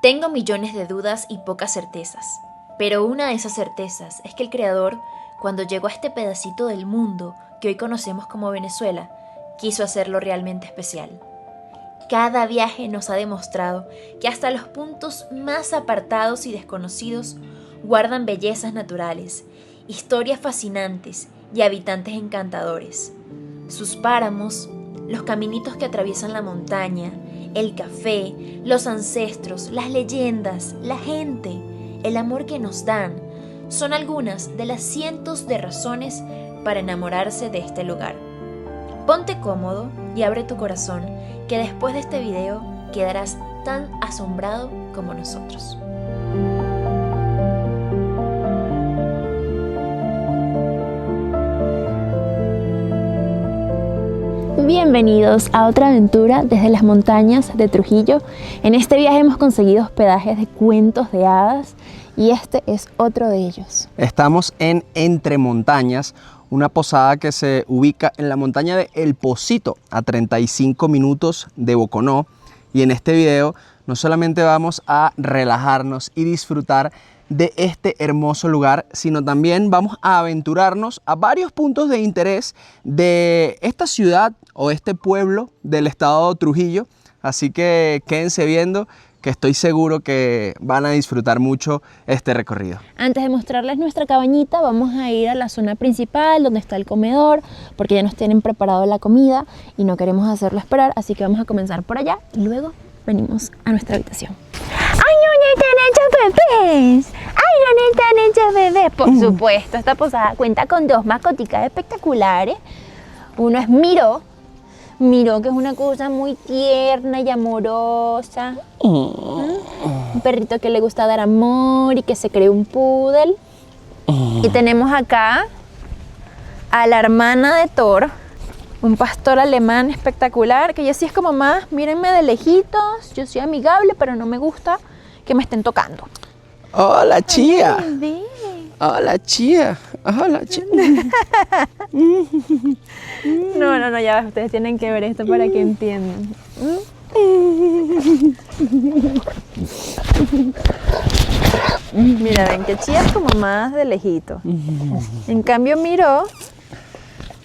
Tengo millones de dudas y pocas certezas, pero una de esas certezas es que el Creador, cuando llegó a este pedacito del mundo que hoy conocemos como Venezuela, quiso hacerlo realmente especial. Cada viaje nos ha demostrado que hasta los puntos más apartados y desconocidos guardan bellezas naturales, historias fascinantes y habitantes encantadores. Sus páramos, los caminitos que atraviesan la montaña, el café, los ancestros, las leyendas, la gente, el amor que nos dan, son algunas de las cientos de razones para enamorarse de este lugar. Ponte cómodo y abre tu corazón, que después de este video quedarás tan asombrado como nosotros. Bienvenidos a otra aventura desde las montañas de Trujillo. En este viaje hemos conseguido hospedajes de cuentos de hadas y este es otro de ellos. Estamos en Entre Montañas, una posada que se ubica en la montaña de El Pocito, a 35 minutos de Boconó. Y en este video no solamente vamos a relajarnos y disfrutar de este hermoso lugar, sino también vamos a aventurarnos a varios puntos de interés de esta ciudad o este pueblo del estado de Trujillo. Así que quédense viendo, que estoy seguro que van a disfrutar mucho este recorrido. Antes de mostrarles nuestra cabañita, vamos a ir a la zona principal donde está el comedor, porque ya nos tienen preparado la comida y no queremos hacerlo esperar, así que vamos a comenzar por allá y luego venimos a nuestra habitación. ¡Ay, dónde están hechos bebés! ¡Ay, dónde están hechos bebés! Por supuesto, esta posada cuenta con dos mascoticas espectaculares. Uno es Miro, que es una cosa muy tierna y amorosa. Un perrito que le gusta dar amor y que se cree un poodle. Y tenemos acá a la hermana de Thor, un pastor alemán espectacular, que ella sí es como más, mírenme de lejitos, yo soy amigable, pero no me gusta que me estén tocando. ¡Hola, chía! Bebé. ¡Hola, chía! ¡Hola, chía! No, ya va, ustedes tienen que ver esto para que entiendan. Mira, ven que Chía es como más de lejito. En cambio, Miro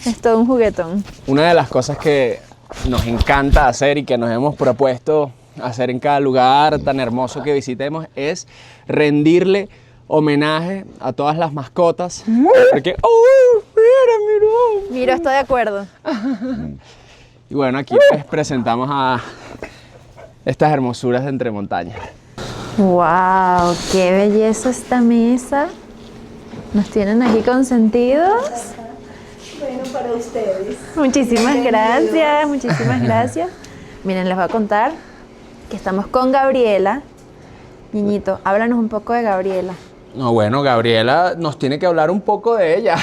es todo un juguetón. Una de las cosas que nos encanta hacer y que nos hemos propuesto hacer en cada lugar tan hermoso que visitemos es rendirle homenaje a todas las mascotas. Porque, ¡oh, mira! Miro, estoy de acuerdo. Y bueno, aquí pues presentamos a estas hermosuras de Entre Montañas. ¡Wow! ¡Qué belleza esta mesa! Nos tienen aquí consentidos. Bueno, para ustedes. Muchísimas gracias, muchísimas gracias. Miren, les voy a contar que estamos con Gabriela. Niñito, háblanos un poco de Gabriela. No, bueno, Gabriela nos tiene que hablar un poco de ella.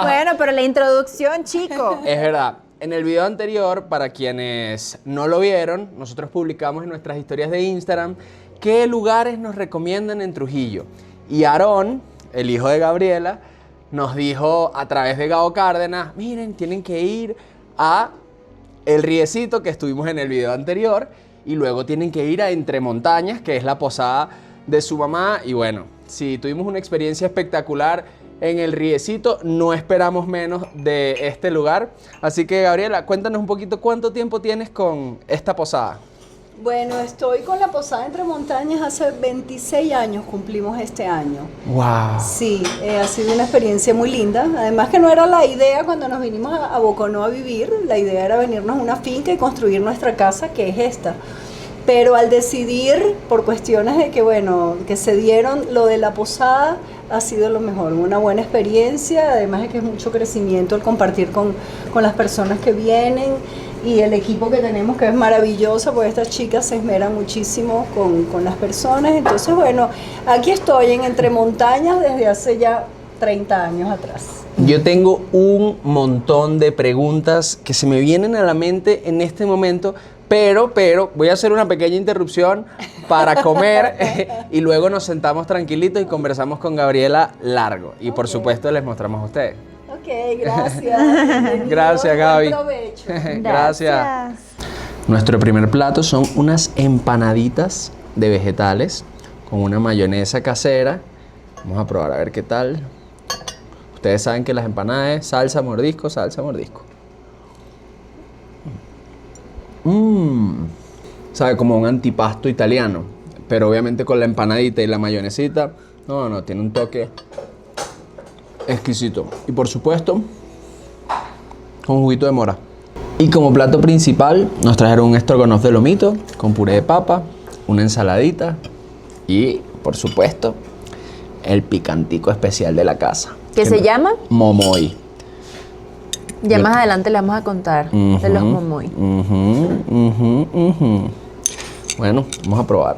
Bueno, pero la introducción, chico. Es verdad. En el video anterior, para quienes no lo vieron, nosotros publicamos en nuestras historias de Instagram qué lugares nos recomiendan en Trujillo. Y Aarón, el hijo de Gabriela, nos dijo a través de Gabo Cárdenas, miren, tienen que ir a El Riecito, que estuvimos en el video anterior, y luego tienen que ir a Entre Montañas, que es la posada de su mamá. Y bueno, si tuvimos una experiencia espectacular en El Riecito, no esperamos menos de este lugar. Así que, Gabriela, cuéntanos un poquito cuánto tiempo tienes con esta posada. Bueno, estoy con la posada Entre Montañas hace 26 años, cumplimos este año. ¡Wow! Sí, ha sido una experiencia muy linda. Además que no era la idea cuando nos vinimos a Boconó a vivir, la idea era venirnos a una finca y construir nuestra casa, que es esta. Pero al decidir, por cuestiones de que, bueno, que se dieron lo de la posada, ha sido lo mejor, una buena experiencia, además de que es mucho crecimiento el compartir con las personas que vienen y el equipo que tenemos, que es maravilloso, porque estas chicas se esmeran muchísimo con las personas. Entonces, bueno, aquí estoy en Entre Montañas desde hace ya 30 años atrás. Yo tengo un montón de preguntas que se me vienen a la mente en este momento, pero voy a hacer una pequeña interrupción para comer y luego nos sentamos tranquilitos y conversamos con Gabriela largo. Y por supuesto les mostramos a ustedes. Ok, gracias. Gracias, Gaby. Buen provecho. Gracias. Nuestro primer plato son unas empanaditas de vegetales con una mayonesa casera. Vamos a probar a ver qué tal. Ustedes saben que las empanadas es salsa, mordisco, salsa, mordisco. Sabe como un antipasto italiano, pero obviamente con la empanadita y la mayonesita, no, tiene un toque exquisito. Y por supuesto, con juguito de mora. Y como plato principal nos trajeron un estrogonoff de lomito con puré de papa, una ensaladita y, por supuesto, el picantico especial de la casa. ¿Qué se llama? Momoy. Ya más adelante le vamos a contar de los momoy. Bueno, vamos a probar.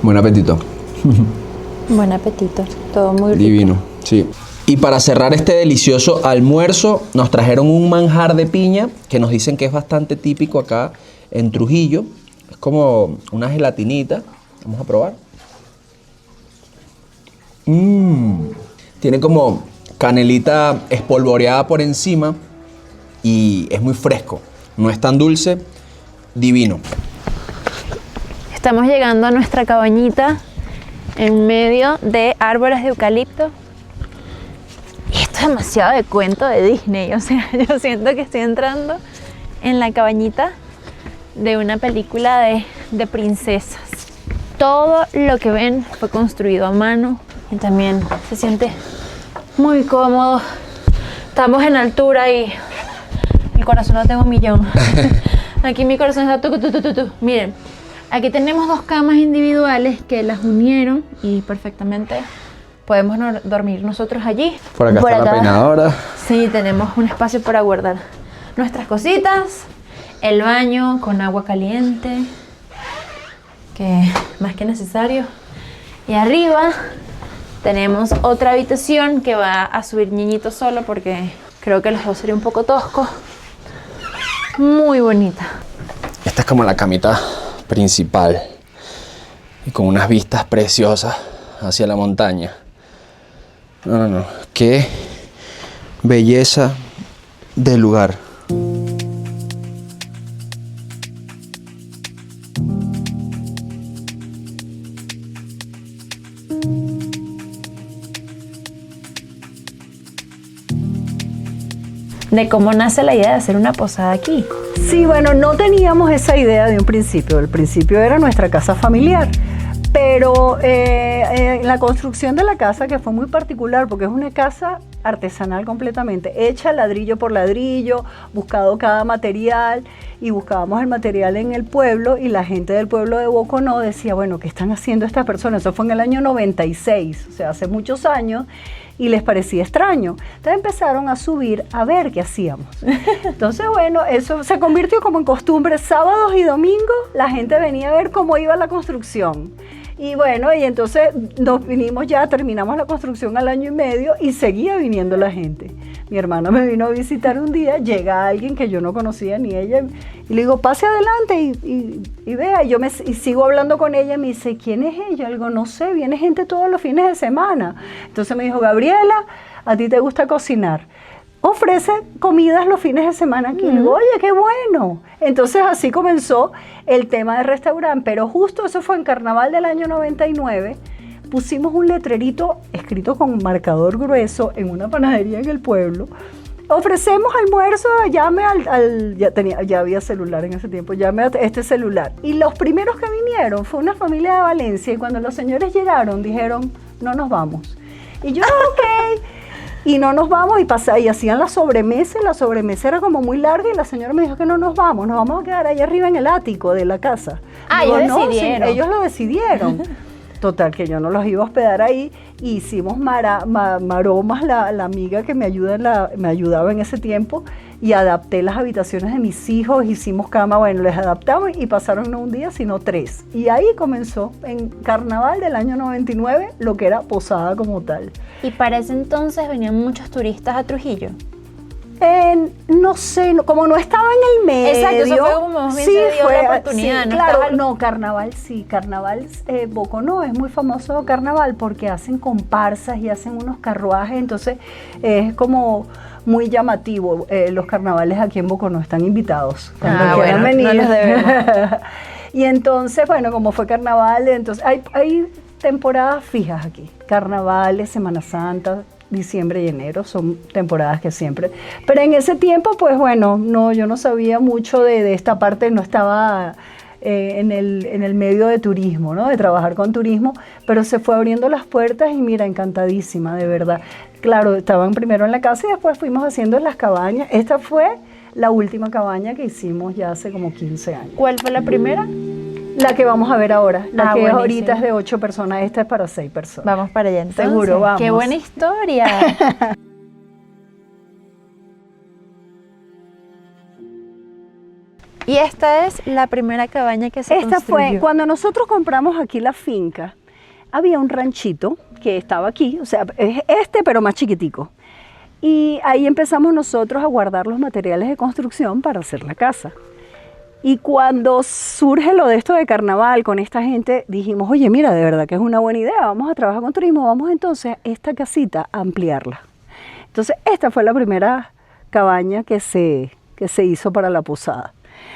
Buen apetito. Buen apetito, todo muy rico. Divino, sí. Y para cerrar este delicioso almuerzo, nos trajeron un manjar de piña que nos dicen que es bastante típico acá en Trujillo. Es como una gelatinita. Vamos a probar. Tiene como canelita espolvoreada por encima y es muy fresco. No es tan dulce. Divino. Estamos llegando a nuestra cabañita en medio de árboles de eucalipto. Y esto es demasiado de cuento de Disney. O sea, yo siento que estoy entrando en la cabañita de una película de princesas. Todo lo que ven fue construido a mano y también se siente muy cómodo. Estamos en altura y el corazón lo tengo un millón. Aquí mi corazón está tu. Miren, aquí tenemos 2 camas individuales que las unieron y perfectamente podemos dormir nosotros allí. Por acá está la peinadora. Sí, tenemos un espacio para guardar nuestras cositas. El baño con agua caliente, que más que necesario. Y arriba tenemos otra habitación que va a subir Ñiñito solo porque creo que los dos sería un poco tosco. Muy bonita. Esta es como la camita principal y con unas vistas preciosas hacia la montaña. No. Qué belleza de lugar. De cómo nace la idea de hacer una posada aquí. Sí, bueno, no teníamos esa idea de un principio. El principio era nuestra casa familiar. Pero la construcción de la casa, que fue muy particular, porque es una casa artesanal completamente, hecha ladrillo por ladrillo, buscado cada material, y buscábamos el material en el pueblo, y la gente del pueblo de Boconó decía, bueno, ¿qué están haciendo estas personas? Eso fue en el año 96, o sea, hace muchos años, y les parecía extraño. Entonces empezaron a subir a ver qué hacíamos. Entonces, bueno, eso se convirtió como en costumbre. Sábados y domingos la gente venía a ver cómo iba la construcción. Y bueno, y entonces nos vinimos ya, terminamos la construcción al año y medio y seguía viniendo la gente. Mi hermana me vino a visitar un día, llega alguien que yo no conocía ni ella, y le digo, pase adelante y vea, y sigo hablando con ella, y me dice, ¿quién es ella? Le digo, no sé, viene gente todos los fines de semana. Entonces me dijo, Gabriela, ¿a ti te gusta cocinar? Ofrece comidas los fines de semana aquí. Le digo, oye, qué bueno. Entonces así comenzó el tema del restaurante, pero justo eso fue en Carnaval del año 99, pusimos un letrerito escrito con marcador grueso en una panadería en el pueblo. Ofrecemos almuerzo, llame ya había celular en ese tiempo, llame a este celular. Y los primeros que vinieron fue una familia de Valencia, y cuando los señores llegaron dijeron, no nos vamos. Y yo, ok. Y no nos vamos, y hacían la sobremesa era como muy larga, y la señora me dijo que no nos vamos a quedar ahí arriba en el ático de la casa. Digo, ellos decidieron. Sí, ellos lo decidieron. Total, que yo no los iba a hospedar ahí. Hicimos maromas, la amiga que me ayudaba en ese tiempo, y adapté las habitaciones de mis hijos, hicimos cama, bueno, les adaptamos, y pasaron no un día, sino 3. Y ahí comenzó, en Carnaval del año 99, lo que era posada como tal. Y para ese entonces venían muchos turistas a Trujillo. No sé, como no estaba en el medio. Exacto, eso fue como más bien se dio la oportunidad, sí, ¿no? claro, Estaba- no, carnaval, sí, carnaval, Boconó es muy famoso carnaval porque hacen comparsas y hacen unos carruajes, entonces es como muy llamativo. Los carnavales aquí en Boconó están invitados. Cuando quieran bueno, no los debemos. Y entonces, bueno, como fue carnaval, entonces hay temporadas fijas aquí, carnavales, Semana Santa, diciembre y enero son temporadas que siempre. Pero en ese tiempo, pues bueno, no, yo no sabía mucho de esta parte, no estaba en el medio de turismo, ¿no? De trabajar con turismo, pero se fue abriendo las puertas y mira, encantadísima, de verdad. Claro, estaban primero en la casa y después fuimos haciendo en las cabañas. Esta fue la última cabaña que hicimos ya hace como 15 años. ¿Cuál fue la primera? La que vamos a ver ahora, la que buenísimo. ahorita es de 8 personas, esta es para 6 personas. Vamos para allá entonces. Seguro, vamos. ¡Qué buena historia! Y esta es la primera cabaña que se Esta fue, construyó. cuando nosotros compramos aquí la finca, había un ranchito que estaba aquí, o sea, es este pero más chiquitico. Y ahí empezamos nosotros a guardar los materiales de construcción para hacer la casa. Y cuando surge lo de esto de carnaval con esta gente, dijimos, oye, mira, de verdad que es una buena idea, vamos a trabajar con turismo, vamos entonces esta casita a ampliarla. Entonces, esta fue la primera cabaña que se hizo para la posada.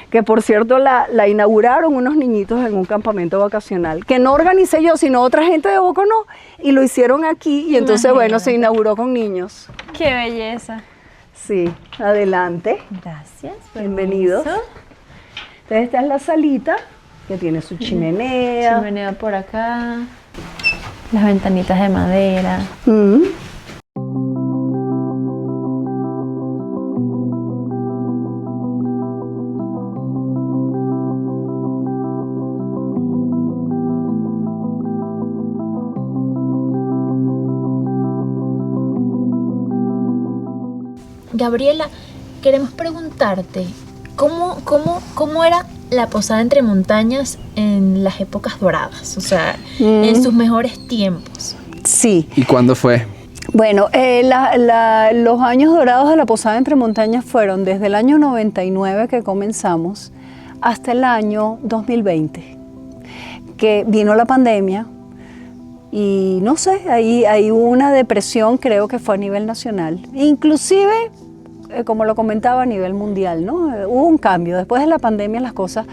Que por cierto la inauguraron unos niñitos en un campamento vacacional, que no organicé yo, sino otra gente de Boconó, y lo hicieron aquí, y entonces, bueno, se inauguró con niños. ¡Qué belleza! Sí, adelante. Gracias. Bienvenidos. permiso. Entonces esta es la salita, que tiene su chimenea. Chimenea por acá. Las ventanitas de madera. Mm. Gabriela, queremos preguntarte, ¿cómo era la posada entre montañas en las épocas doradas? O sea, en sus mejores tiempos. Sí. ¿Y cuándo fue? Bueno, los años dorados de la Posada Entre Montañas fueron desde el año 99 que comenzamos hasta el año 2020, que vino la pandemia y no sé, ahí hubo una depresión, creo que fue a nivel nacional, inclusive, como lo comentaba, a nivel mundial, ¿no? Hubo un cambio, después de la pandemia las cosas.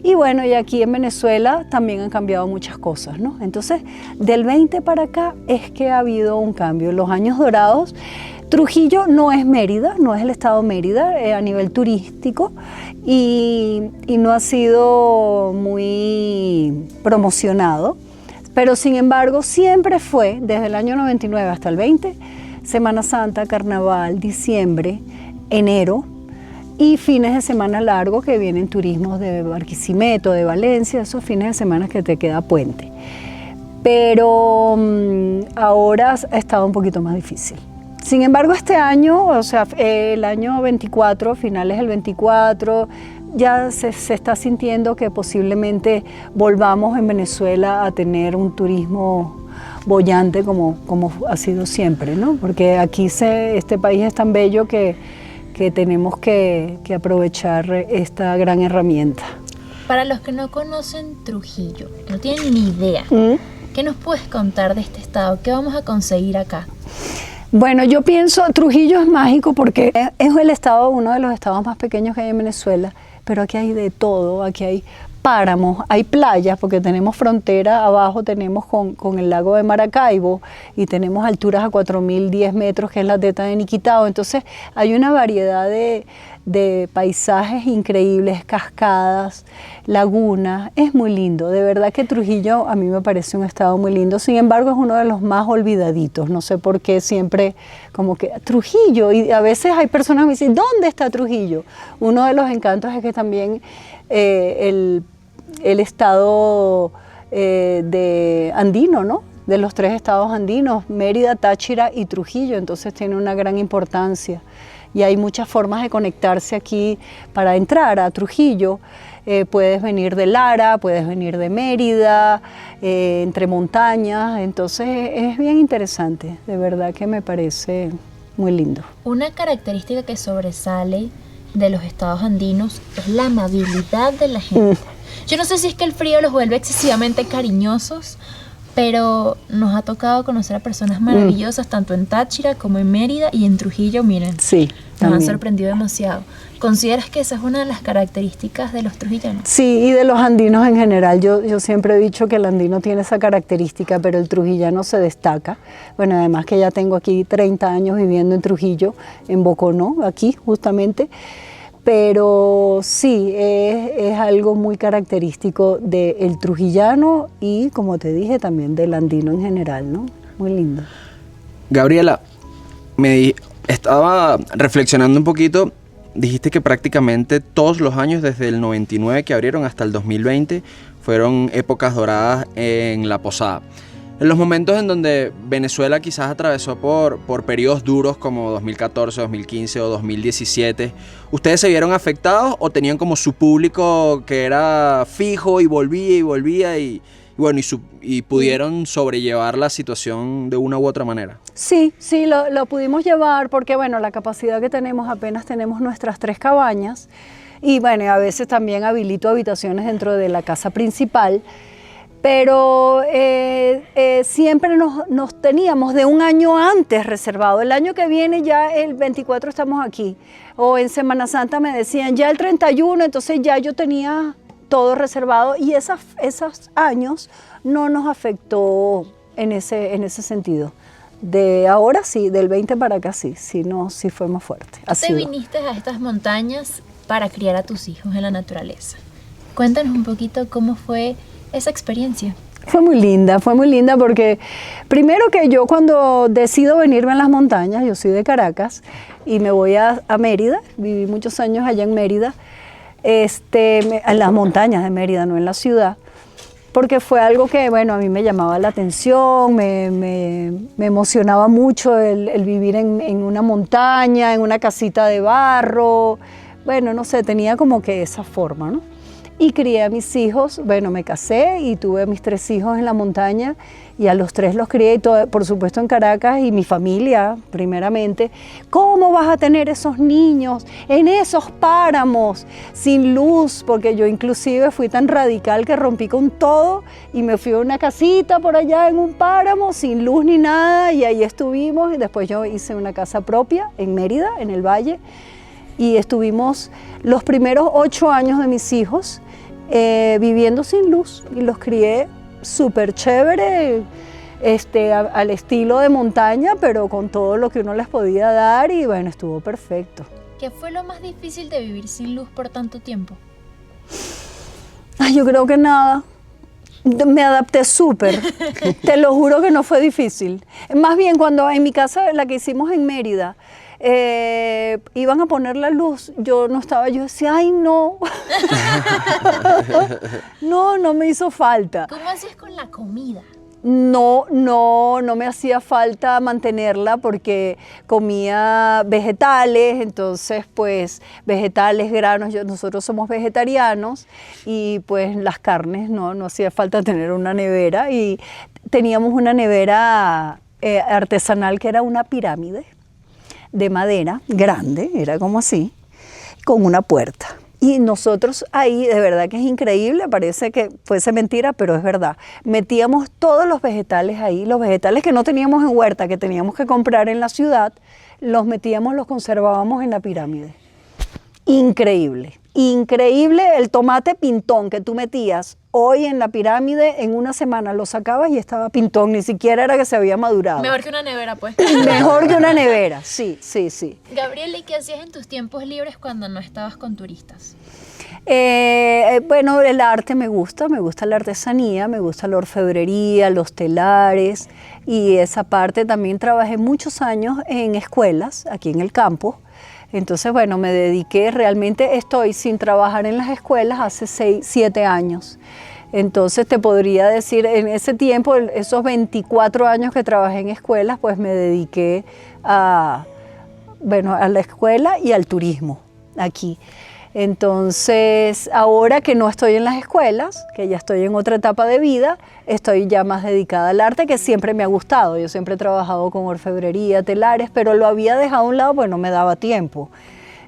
Y bueno, y aquí en Venezuela también han cambiado muchas cosas, ¿no? Entonces, del 20 para acá es que ha habido un cambio. En los años dorados, Trujillo no es Mérida, no es el estado Mérida a nivel turístico y no ha sido muy promocionado, pero sin embargo siempre fue, desde el año 99 hasta el 20, Semana Santa, Carnaval, diciembre, enero, y fines de semana largos que vienen turismos de Barquisimeto, de Valencia, esos fines de semana que te queda puente. Pero ahora ha estado un poquito más difícil. Sin embargo, este año, o sea, el año 24, finales del 24, ya se está sintiendo que posiblemente volvamos en Venezuela a tener un turismo boyante como ha sido siempre, ¿no? Porque aquí este país es tan bello que tenemos que aprovechar esta gran herramienta. Para los que no conocen Trujillo, que no tienen ni idea, ¿qué nos puedes contar de este estado? ¿Qué vamos a conseguir acá? Bueno, yo pienso, Trujillo es mágico porque es el estado, uno de los estados más pequeños que hay en Venezuela, pero aquí hay de todo, aquí hay páramos, hay playas, porque tenemos frontera, abajo tenemos con el lago de Maracaibo y tenemos alturas a 4.010 metros, que es la teta de Niquitao. Entonces hay una variedad de paisajes increíbles, cascadas, lagunas, es muy lindo. De verdad que Trujillo a mí me parece un estado muy lindo, sin embargo es uno de los más olvidaditos, no sé por qué siempre como que Trujillo, y a veces hay personas que me dicen, ¿dónde está Trujillo? Uno de los encantos es que también el estado de andino, ¿no? De los 3 estados andinos, Mérida, Táchira y Trujillo, entonces tiene una gran importancia. Y hay muchas formas de conectarse aquí para entrar a Trujillo. Puedes venir de Lara, puedes venir de Mérida, entre montañas, entonces es bien interesante, de verdad que me parece muy lindo. Una característica que sobresale de los estados andinos es la amabilidad de la gente. Yo no sé si es que el frío los vuelve excesivamente cariñosos, pero nos ha tocado conocer a personas maravillosas tanto en Táchira como en Mérida y en Trujillo, miren. Sí, Nos también. han sorprendido demasiado. ¿Consideras que esa es una de las características de los trujillanos? Sí, y de los andinos en general. Yo siempre he dicho que el andino tiene esa característica, pero el trujillano se destaca. Bueno, además que ya tengo aquí 30 años viviendo en Trujillo, en Boconó, aquí justamente. Pero sí, es algo muy característico del trujillano y, como te dije, también del andino en general, ¿no? Muy lindo. Gabriela, estaba reflexionando un poquito. Dijiste que prácticamente todos los años, desde el 99 que abrieron hasta el 2020, fueron épocas doradas en la posada. En los momentos en donde Venezuela quizás atravesó por periodos duros como 2014, 2015 o 2017, ¿ustedes se vieron afectados o tenían como su público que era fijo y volvía y pudieron sobrellevar la situación de una u otra manera? Sí, lo pudimos llevar porque, bueno, la capacidad que tenemos, apenas tenemos nuestras 3 cabañas y, bueno, a veces también habilito habitaciones dentro de la casa principal, pero siempre nos teníamos de un año antes reservado. El año que viene ya el 24 estamos aquí, o en Semana Santa me decían ya el 31, entonces ya yo tenía todo reservado y esos años no nos afectó en ese sentido. De ahora sí, del 20 para acá sí fue más fuerte. Te viniste a estas montañas para criar a tus hijos en la naturaleza. Cuéntanos un poquito cómo fue esa experiencia. Fue muy linda porque primero que yo cuando decido venirme a las montañas, yo soy de Caracas y me voy a Mérida, viví muchos años allá en Mérida, en las montañas de Mérida, no en la ciudad, porque fue algo que, bueno, a mí me llamaba la atención, me emocionaba mucho el vivir en una montaña, en una casita de barro, bueno, no sé, tenía como que esa forma, ¿no? Y crié a mis hijos, bueno, me casé y tuve a mis 3 hijos en la montaña y a los 3 los crié, y todo, por supuesto en Caracas y mi familia primeramente. ¿Cómo vas a tener esos niños en esos páramos sin luz? Porque yo inclusive fui tan radical que rompí con todo y me fui a una casita por allá en un páramo sin luz ni nada y ahí estuvimos y después yo hice una casa propia en Mérida, en el Valle y estuvimos los primeros 8 años de mis hijos viviendo sin luz y los crié súper chévere, al estilo de montaña, pero con todo lo que uno les podía dar y bueno, estuvo perfecto. ¿Qué fue lo más difícil de vivir sin luz por tanto tiempo? Ay, yo creo que nada. Me adapté súper, te lo juro que no fue difícil. Más bien cuando en mi casa, la que hicimos en Mérida, iban a poner la luz, yo decía, ay no, no me hizo falta. ¿Cómo hacías con la comida? No me hacía falta mantenerla porque comía vegetales, entonces pues vegetales, granos, nosotros somos vegetarianos y pues las carnes no hacía falta tener una nevera y teníamos una nevera artesanal que era una pirámide de madera grande, era como así, con una puerta. Y nosotros ahí, de verdad que es increíble, parece que fuese mentira, pero es verdad. Metíamos todos los vegetales ahí, los vegetales que no teníamos en huerta, que teníamos que comprar en la ciudad, los metíamos, los conservábamos en la pirámide. Increíble, increíble el tomate pintón que tú metías hoy en la pirámide, en una semana lo sacabas y estaba pintón, ni siquiera era que se había madurado. Mejor que una nevera, pues. Mejor que una nevera, sí. Gabriela, ¿y qué hacías en tus tiempos libres cuando no estabas con turistas? Bueno, el arte me gusta la artesanía, me gusta la orfebrería, los telares y esa parte. También trabajé muchos años en escuelas, aquí en el campo. Entonces, bueno, me dediqué, realmente estoy sin trabajar en las escuelas hace 7 años. Entonces te podría decir, en ese tiempo, esos 24 años que trabajé en escuelas, pues me dediqué a la escuela y al turismo aquí. Entonces, ahora que no estoy en las escuelas, que ya estoy en otra etapa de vida, estoy ya más dedicada al arte, que siempre me ha gustado. Yo siempre he trabajado con orfebrería, telares, pero lo había dejado a un lado porque no me daba tiempo.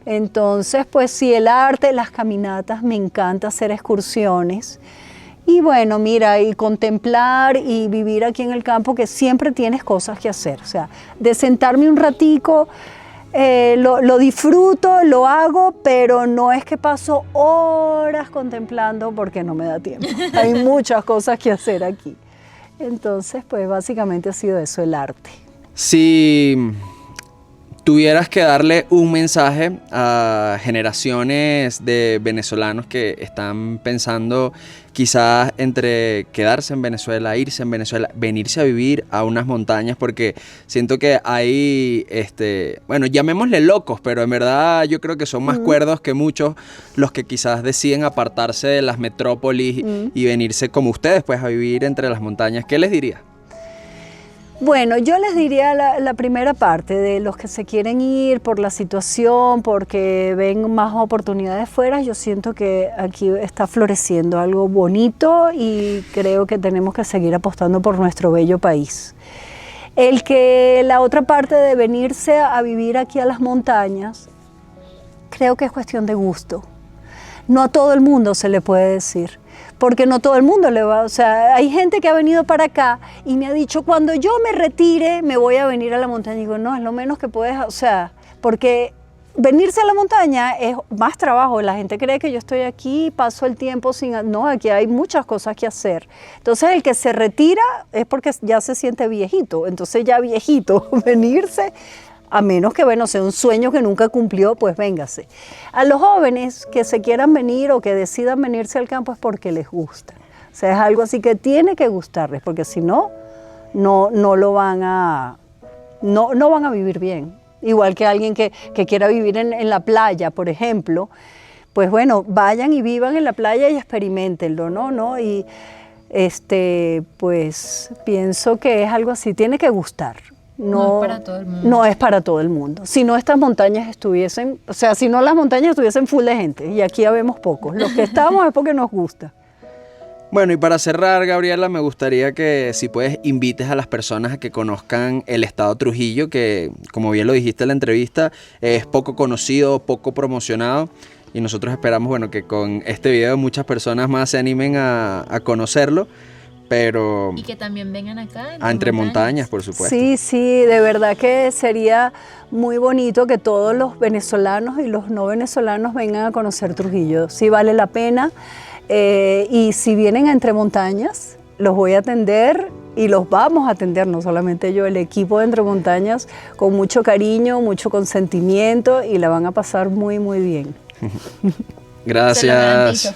Entonces, pues sí, el arte, las caminatas, me encanta hacer excursiones. Y bueno, mira, y contemplar y vivir aquí en el campo, que siempre tienes cosas que hacer. O sea, de sentarme un ratico, lo disfruto, lo hago, pero no es que paso horas contemplando porque no me da tiempo. Hay muchas cosas que hacer aquí. Entonces, pues básicamente ha sido eso, el arte. Si tuvieras que darle un mensaje a generaciones de venezolanos que están pensando quizás entre quedarse en Venezuela, irse en Venezuela, venirse a vivir a unas montañas, porque siento que hay, bueno, llamémosle locos, pero en verdad yo creo que son más cuerdos que muchos los que quizás deciden apartarse de las metrópolis y venirse como ustedes, pues a vivir entre las montañas. ¿Qué les diría? Bueno, yo les diría la primera parte de los que se quieren ir por la situación, porque ven más oportunidades fuera. Yo siento que aquí está floreciendo algo bonito y creo que tenemos que seguir apostando por nuestro bello país. La otra parte de venirse a vivir aquí a las montañas, creo que es cuestión de gusto. No a todo el mundo se le puede decir, porque no todo el mundo le va, o sea, hay gente que ha venido para acá y me ha dicho, cuando yo me retire me voy a venir a la montaña. Y digo, no, es lo menos que puedes, o sea, porque venirse a la montaña es más trabajo. La gente cree que yo estoy aquí, paso el tiempo sin, no, aquí hay muchas cosas que hacer. Entonces el que se retira es porque ya se siente viejito, entonces ya viejito, venirse, a menos que, bueno, sea un sueño que nunca cumplió, pues véngase. A los jóvenes que se quieran venir o que decidan venirse al campo es porque les gusta. O sea, es algo así que tiene que gustarles, porque si no, no lo van a, no van a vivir bien. Igual que alguien que quiera vivir en la playa, por ejemplo, pues bueno, vayan y vivan en la playa y experimentenlo, ¿no? Y pues pienso que es algo así, tiene que gustar. No es para todo el mundo. No es para todo el mundo. Si no, estas montañas estuviesen, o sea, si no las montañas estuviesen full de gente, y aquí ya vemos pocos. Los que estamos es porque nos gusta. Bueno, y para cerrar, Gabriela, me gustaría que, si puedes, invites a las personas a que conozcan el estado Trujillo, que, como bien lo dijiste en la entrevista, es poco conocido, poco promocionado, y nosotros esperamos, bueno, que con este video muchas personas más se animen a conocerlo. Pero y que también vengan acá entre montañas, por supuesto. Sí, de verdad que sería muy bonito que todos los venezolanos y los no venezolanos vengan a conocer Trujillo. Sí vale la pena. Y si vienen a Entre Montañas, los voy a atender y los vamos a atender, no solamente yo, el equipo de Entre Montañas, con mucho cariño, mucho consentimiento, y la van a pasar muy, muy bien. Gracias.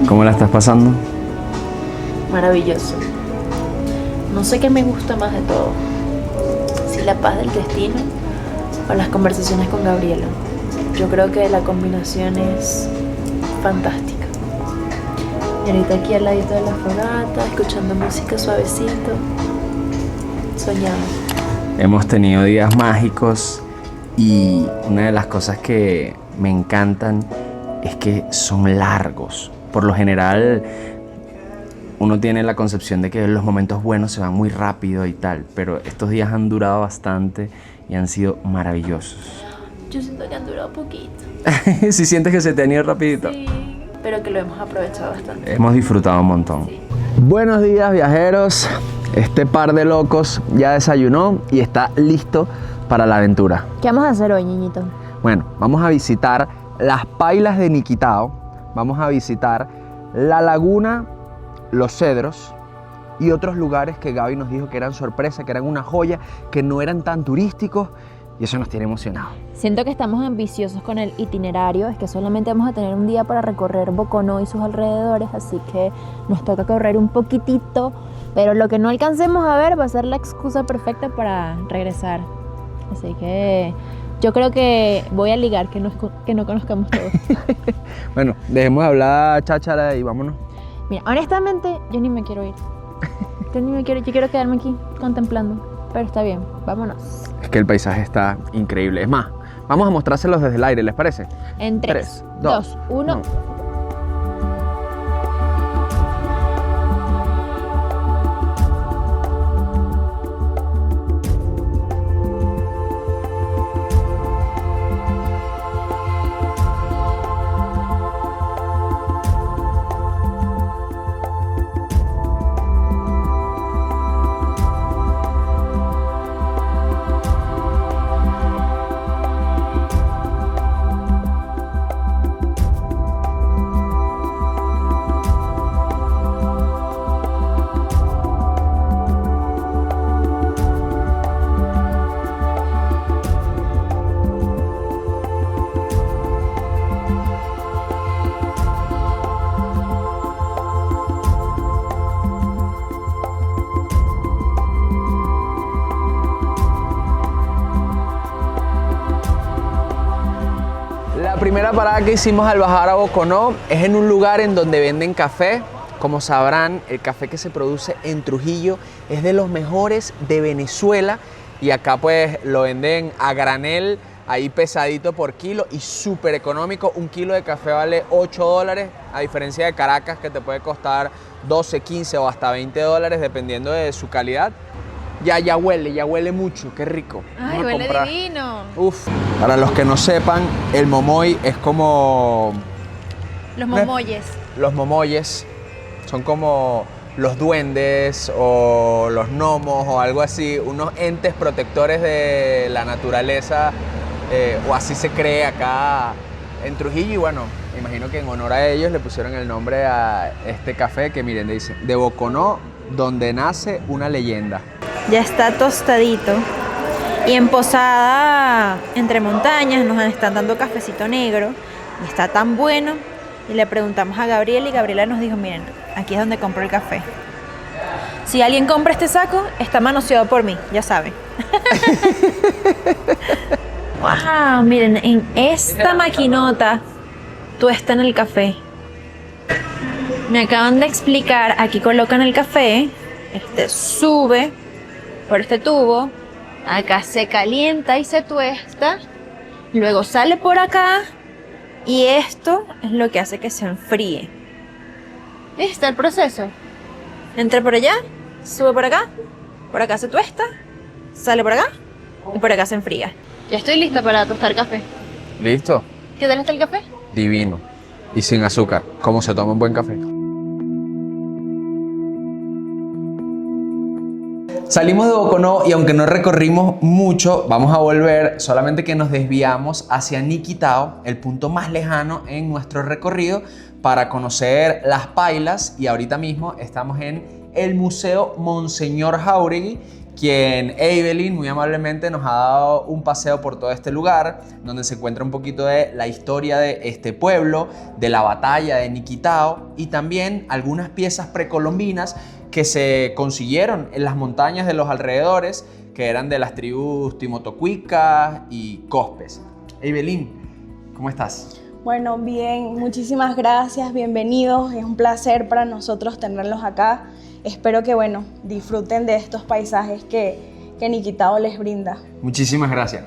¿Cómo la estás pasando? Maravilloso. No sé qué me gusta más de todo, si la paz del destino o las conversaciones con Gabriela. Yo creo que la combinación es fantástica. Y ahorita aquí al ladito de la fogata, escuchando música suavecito, soñando. Hemos tenido días mágicos y una de las cosas que me encantan es que son largos. Por lo general, uno tiene la concepción de que los momentos buenos se van muy rápido y tal, pero estos días han durado bastante y han sido maravillosos. Yo siento que han durado poquito. ¿Sí sientes que se te han ido rapidito? Sí, pero que lo hemos aprovechado bastante. Hemos disfrutado un montón. Sí. Buenos días, viajeros. Este par de locos ya desayunó y está listo para la aventura. ¿Qué vamos a hacer hoy, niñito? Bueno, vamos a visitar las Pailas de Niquitao, vamos a visitar la laguna Los Cedros y otros lugares que Gaby nos dijo que eran sorpresa, que eran una joya, que no eran tan turísticos y eso nos tiene emocionados. Siento que estamos ambiciosos con el itinerario, es que solamente vamos a tener un día para recorrer Boconó y sus alrededores, así que nos toca correr un poquitito, pero lo que no alcancemos a ver va a ser la excusa perfecta para regresar. Así que yo creo que voy a ligar, que no conozcamos todos. Bueno, dejemos de hablar cháchara y vámonos. Mira, honestamente, yo ni me quiero ir. Yo quiero quedarme aquí contemplando, pero está bien, vámonos. Es que el paisaje está increíble. Es más, vamos a mostrárselos desde el aire, ¿les parece? En 3, 2, 1... La primera parada que hicimos al bajar a Boconó es en un lugar en donde venden café. Como sabrán, el café que se produce en Trujillo es de los mejores de Venezuela y acá pues lo venden a granel, ahí pesadito por kilo y súper económico. Un kilo de café vale $8, a diferencia de Caracas que te puede costar 12, 15 o hasta $20 dependiendo de su calidad. Ya huele mucho, qué rico. Ay, Vamos a huele comprar. divino. Uf, para los que no sepan, el momoy es como... Los momoyes. Los momoyes son como los duendes o los gnomos o algo así, unos entes protectores de la naturaleza, o así se cree acá en Trujillo. Y bueno, me imagino que en honor a ellos le pusieron el nombre a este café que miren, dice, de Boconó, donde nace una leyenda. Ya está tostadito. Y en Posada, entre montañas, nos están dando cafecito negro. Y está tan bueno. Y le preguntamos a Gabriela y Gabriela nos dijo, miren, aquí es donde compro el café. Si alguien compra este saco, está manoseado por mí, ya saben. ¡Wow! Miren, en esta maquinota tuestan el café. Me acaban de explicar, aquí colocan el café, sube por este tubo, acá se calienta y se tuesta, luego sale por acá y esto es lo que hace que se enfríe. ¿Está el proceso? Entra por allá, sube por acá se tuesta, sale por acá y por acá se enfría. Ya estoy lista para tostar café. ¿Listo? ¿Qué tal está el café? Divino. Y sin azúcar, como se toma un buen café. Salimos de Boconó y aunque no recorrimos mucho, vamos a volver, solamente que nos desviamos hacia Niquitao, el punto más lejano en nuestro recorrido, para conocer las pailas, y ahorita mismo estamos en el Museo Monseñor Jáuregui, quien Evelyn muy amablemente nos ha dado un paseo por todo este lugar, donde se encuentra un poquito de la historia de este pueblo, de la batalla de Niquitao y también algunas piezas precolombinas que se consiguieron en las montañas de los alrededores, que eran de las tribus Timotocuica y Cospes. Evelyn, ¿cómo estás? Bueno, bien, muchísimas gracias, bienvenidos, es un placer para nosotros tenerlos acá. Espero que, bueno, disfruten de estos paisajes que Niquitao les brinda. Muchísimas gracias.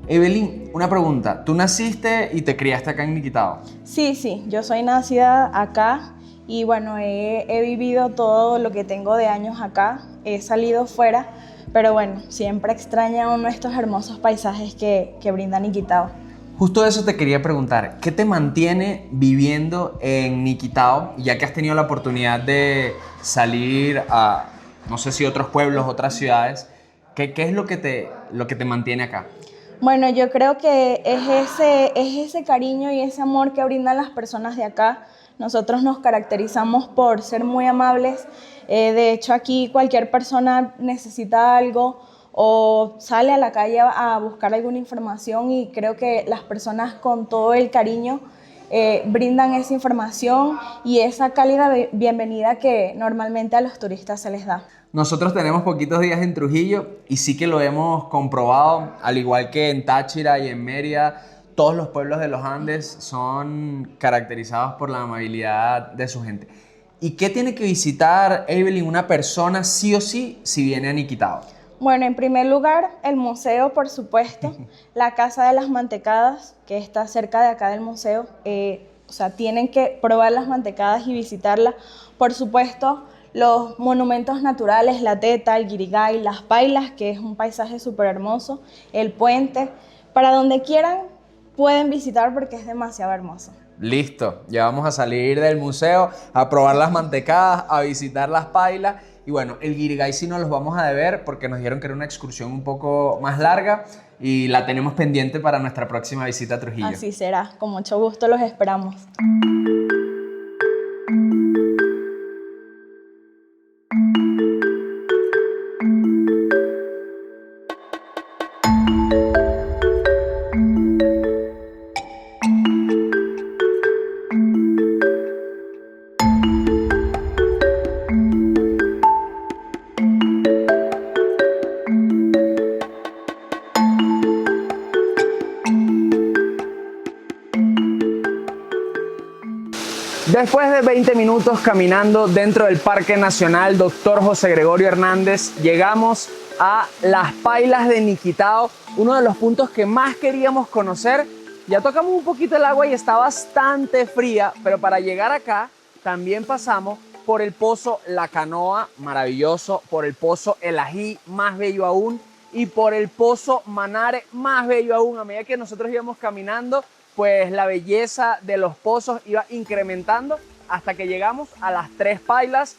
Evelyn, una pregunta, ¿tú naciste y te criaste acá en Niquitao? Sí, yo soy nacida acá y bueno, he vivido todo lo que tengo de años acá, he salido fuera, pero bueno, siempre extraño uno de estos hermosos paisajes que brinda Niquitao. Justo eso te quería preguntar, ¿qué te mantiene viviendo en Niquitao, ya que has tenido la oportunidad de salir a, no sé si otros pueblos, otras ciudades? ¿Qué es lo que te mantiene acá? Bueno, yo creo que es ese cariño y ese amor que brindan las personas de acá. Nosotros nos caracterizamos por ser muy amables. De hecho, aquí cualquier persona necesita algo o sale a la calle a buscar alguna información, y creo que las personas con todo el cariño brindan esa información y esa cálida bienvenida que normalmente a los turistas se les da. Nosotros tenemos poquitos días en Trujillo y sí que lo hemos comprobado, al igual que en Táchira y en Mérida, todos los pueblos de los Andes son caracterizados por la amabilidad de su gente. ¿Y qué tiene que visitar, Evelyn, una persona sí o sí si viene a Niquitao? Bueno, en primer lugar, el museo, por supuesto, la Casa de las Mantecadas, que está cerca de acá del museo. O sea, tienen que probar las mantecadas y visitarla. Por supuesto, los monumentos naturales, la Teta, el Guirigay, las Pailas, que es un paisaje súper hermoso, el puente. Para donde quieran pueden visitar porque es demasiado hermoso. Listo, ya vamos a salir del museo, a probar las mantecadas, a visitar las pailas. Y bueno, el Guirigay sí nos los vamos a deber porque nos dijeron que era una excursión un poco más larga y la tenemos pendiente para nuestra próxima visita a Trujillo. Así será, con mucho gusto los esperamos. Después de 20 minutos caminando dentro del Parque Nacional Dr. José Gregorio Hernández, llegamos a las Pailas de Niquitao, uno de los puntos que más queríamos conocer. Ya tocamos un poquito el agua y está bastante fría, pero para llegar acá también pasamos por el pozo La Canoa, maravilloso, por el pozo El Ají, más bello aún, y por el pozo Manare, más bello aún. A medida que nosotros íbamos caminando, pues la belleza de los pozos iba incrementando hasta que llegamos a las 3 pailas,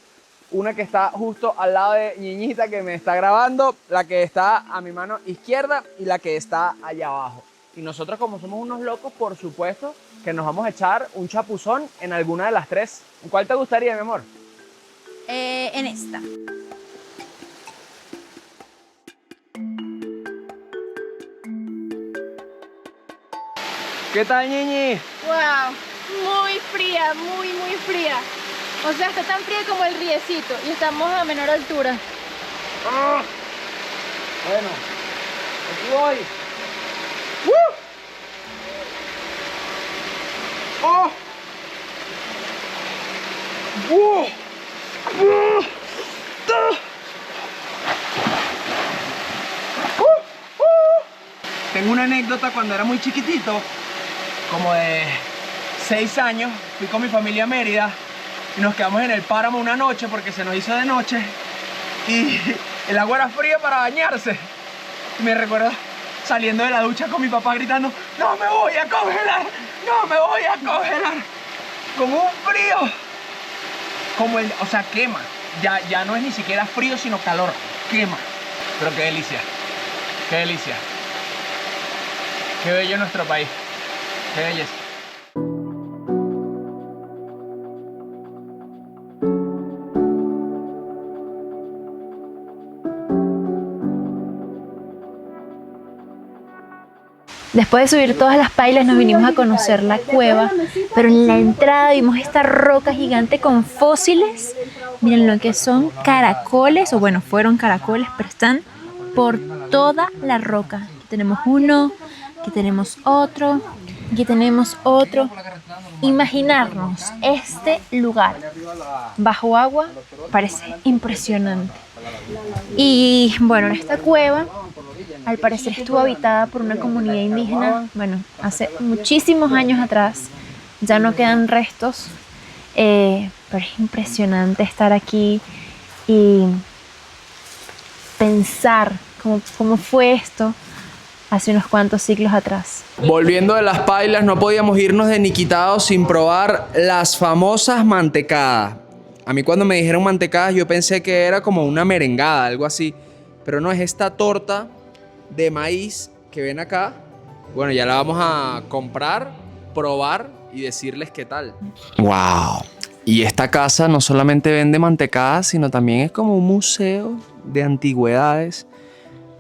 una que está justo al lado de Ñiñita que me está grabando, la que está a mi mano izquierda y la que está allá abajo. Y nosotros, como somos unos locos, por supuesto que nos vamos a echar un chapuzón en alguna de las 3. ¿En cuál te gustaría, mi amor? En esta. ¿Qué tal, Ñiñi? Wow, muy fría, muy fría. O sea, está tan fría como el riecito y estamos a menor altura. Ah, bueno, aquí voy. ¡Oh! Tengo una anécdota cuando era muy chiquitito, como de 6 años, fui con mi familia a Mérida y nos quedamos en el páramo una noche porque se nos hizo de noche y el agua era fría para bañarse. Y me recuerdo saliendo de la ducha con mi papá gritando: ¡No me voy a congelar! ¡No me voy a congelar! Con un frío, o sea, quema. Ya no es ni siquiera frío, sino calor, quema. Pero qué delicia, qué delicia. Qué bello nuestro país, qué belleza. Después de subir todas las pailas nos vinimos a conocer la cueva, pero en la entrada vimos esta roca gigante con fósiles. Miren lo que son caracoles, o bueno, fueron caracoles, pero están por toda la roca. Aquí tenemos uno, aquí tenemos otro, aquí tenemos otro. Imaginarnos este lugar bajo agua parece impresionante. Y bueno, en esta cueva al parecer estuvo habitada por una comunidad indígena, bueno, hace muchísimos años atrás. Ya no quedan restos, pero es impresionante estar aquí y pensar cómo fue esto hace unos cuantos siglos atrás. Volviendo de las pailas, no podíamos irnos de Niquitao sin probar las famosas mantecadas. A mí cuando me dijeron mantecadas yo pensé que era como una merengada, algo así. Pero no, es esta torta de maíz que ven acá. Bueno, ya la vamos a comprar, probar y decirles qué tal. ¡Wow! Y esta casa no solamente vende mantecadas, sino también es como un museo de antigüedades.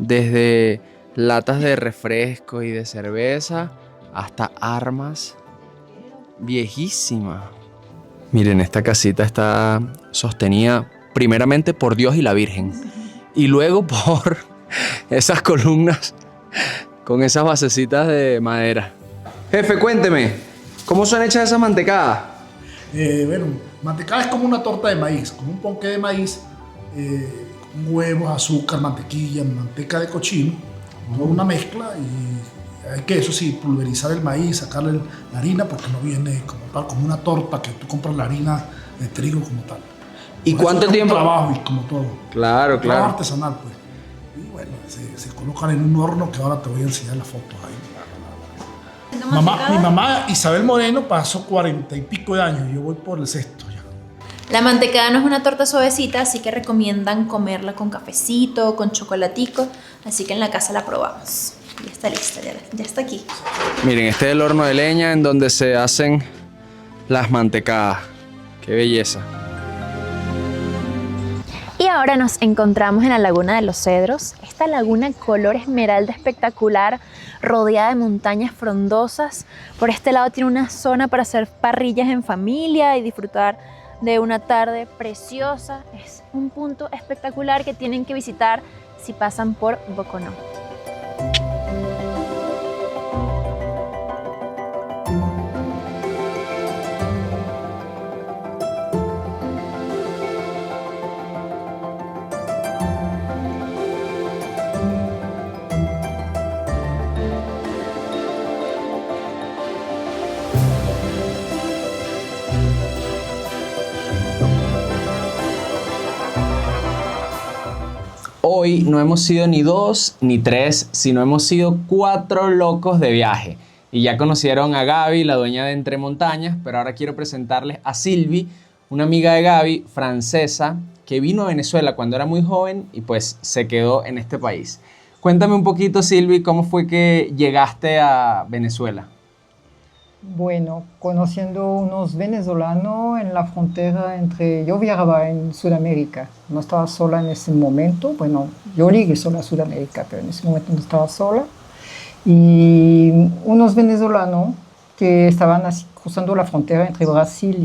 desde latas de refresco y de cerveza hasta armas viejísimas. Miren, esta casita está sostenida primeramente por Dios y la Virgen y luego por esas columnas con esas basecitas de madera. Jefe, cuénteme, ¿cómo son hechas esas mantecadas? Bueno, mantecada es como una torta de maíz, como un ponqué de maíz, con huevos, azúcar, mantequilla, manteca de cochino, toda una mezcla, y hay que, eso sí, pulverizar el maíz, sacarle la harina, porque no viene como tal, como una torta que tú compras la harina de trigo como tal. ¿Y Por cuánto eso es tiempo? un trabajo, y como todo. Claro, Trabajo claro. artesanal, pues. Y bueno, se colocan en un horno que ahora te voy a enseñar las fotos ahí. Mi mamá Isabel Moreno pasó 40 y pico de años, yo voy por el sexto ya. La mantecada no es una torta suavecita, así que recomiendan comerla con cafecito, con chocolatico, así que en la casa la probamos. Ya está lista, ya está aquí. Miren, este es el horno de leña en donde se hacen las mantecadas. ¡Qué belleza! Y ahora nos encontramos en la Laguna de los Cedros, esta laguna color esmeralda espectacular, rodeada de montañas frondosas. Por este lado tiene una zona para hacer parrillas en familia y disfrutar de una tarde preciosa. Es un punto espectacular que tienen que visitar si pasan por Boconó. Hoy no hemos sido ni 2 ni 3, sino hemos sido 4 locos de viaje. Y ya conocieron a Gaby, la dueña de Entre Montañas, pero ahora quiero presentarles a Sylvie, una amiga de Gaby, francesa, que vino a Venezuela cuando era muy joven y pues se quedó en este país. Cuéntame un poquito, Sylvie, ¿cómo fue que llegaste a Venezuela? Bueno, conociendo unos venezolanos en la frontera entre... Yo viajaba en Sudamérica, no estaba sola en ese momento. Bueno, yo llegué sola a Sudamérica, pero en ese momento no estaba sola. Y unos venezolanos que estaban así, cruzando la frontera entre Brasil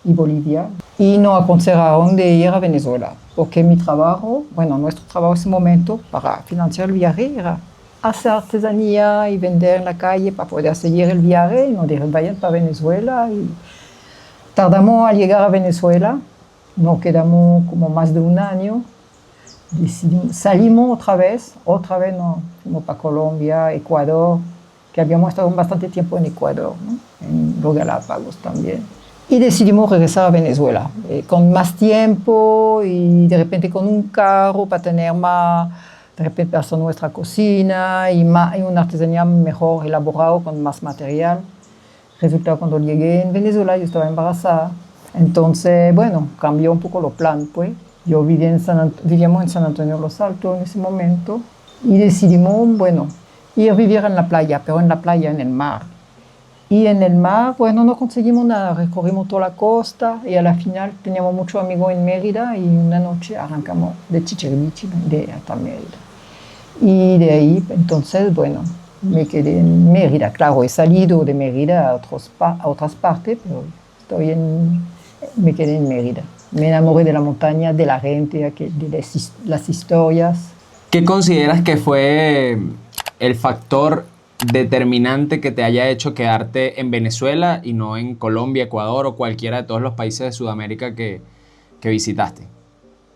y Bolivia y nos aconsejaron de ir a Venezuela, porque mi trabajo, bueno, nuestro trabajo en ese momento para financiar el viaje era hacer artesanía y vender en la calle para poder seguir el viaje, y nos dijeron vayan para Venezuela. Y tardamos a llegar a Venezuela, nos quedamos como más de un año, salimos otra vez nos fuimos para Colombia, Ecuador, que habíamos estado bastante tiempo en Ecuador, ¿no? En los Galápagos también. Y decidimos regresar a Venezuela, con más tiempo y de repente con un carro para tener más, de repente hacer nuestra cocina y una artesanía mejor elaborada con más material. Resulta cuando llegué en Venezuela yo estaba embarazada, entonces bueno, cambió un poco los planes, pues. Yo vivíamos en San Antonio de los Altos en ese momento y decidimos, bueno, ir a vivir en la playa, pero en la playa, en el mar. Y en el mar, bueno, no conseguimos nada, recorrimos toda la costa y a la final teníamos muchos amigos en Mérida y una noche arrancamos de Chichiriviche hasta Mérida. Y de ahí, entonces, bueno, me quedé en Mérida. Claro, he salido de Mérida a otras partes, pero me quedé en Mérida. Me enamoré de la montaña, de la gente, de las historias. ¿Qué consideras que fue el factor determinante que te haya hecho quedarte en Venezuela y no en Colombia, Ecuador o cualquiera de todos los países de Sudamérica que visitaste?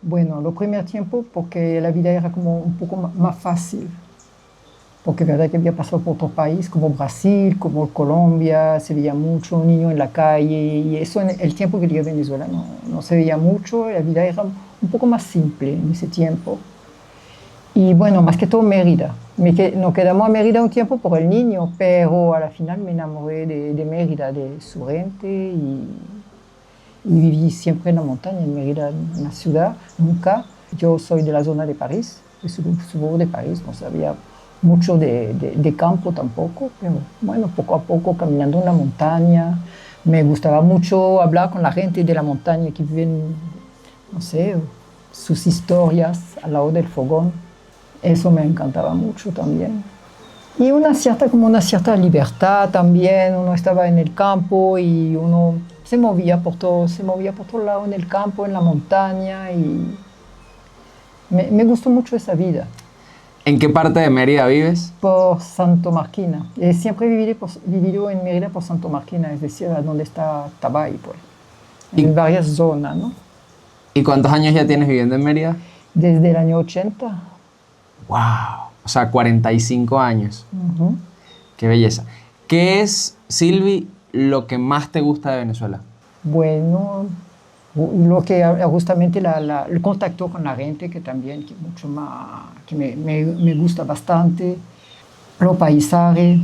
Bueno, los primeros tiempos porque la vida era como un poco más fácil. Porque es verdad que había pasado por otro país, como Brasil, como Colombia, se veía mucho niño en la calle, y eso en el tiempo que llegué a Venezuela no se veía mucho, la vida era un poco más simple en ese tiempo. Y bueno, más que todo Mérida. Nos quedamos a Mérida un tiempo por el niño, pero a la final me enamoré de Mérida, de su gente, y viví siempre en la montaña, en Mérida, en la ciudad, nunca. Yo soy de la zona de París, de suburbio de París, no sabía mucho de campo tampoco, pero bueno, poco a poco caminando en la montaña. Me gustaba mucho hablar con la gente de la montaña que viven, no sé, sus historias al lado del fogón. Eso me encantaba mucho también. Y como una cierta libertad también. Uno estaba en el campo y uno se movía por todo lado en el campo, en la montaña. Y me gustó mucho esa vida. ¿En qué parte de Mérida vives? Por Santo Marquina. Siempre he vivido en Mérida por Santo Marquina, es decir, donde está Tabay, pues. En varias zonas, ¿no? ¿Y cuántos años ya tienes viviendo en Mérida? Desde el año 80. ¡Wow! O sea, 45 años. Ujú. ¡Qué belleza! ¿Qué es, Silvi, lo que más te gusta de Venezuela? Bueno, lo que justamente el contacto con la gente, que también que me gusta bastante, los paisajes.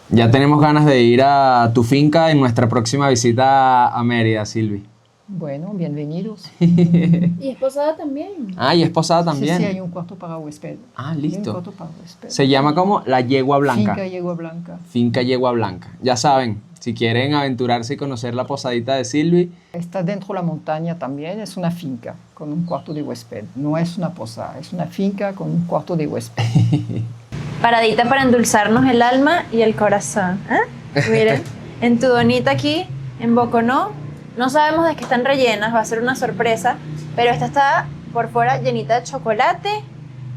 Ya tenemos ganas de ir a tu finca en nuestra próxima visita a Mérida, Silvi. Bueno, bienvenidos. Y es posada también. Ah, y es posada también. Sí, hay un cuarto para huésped. Ah, Hay un listo. cuarto para huésped. Se llama como La Yegua Blanca. Finca Yegua Blanca. Finca Yegua Blanca. Ya saben, si quieren aventurarse y conocer la posadita de Silvi, Está dentro de la montaña también, es una finca con un cuarto de huésped. No es una posada, es una finca con un cuarto de huésped. Paradita para endulzarnos el alma y el corazón. ¿Eh? Miren, en tu donita aquí, en Boconó, no sabemos de qué están rellenas, va a ser una sorpresa, pero esta está por fuera llenita de chocolate.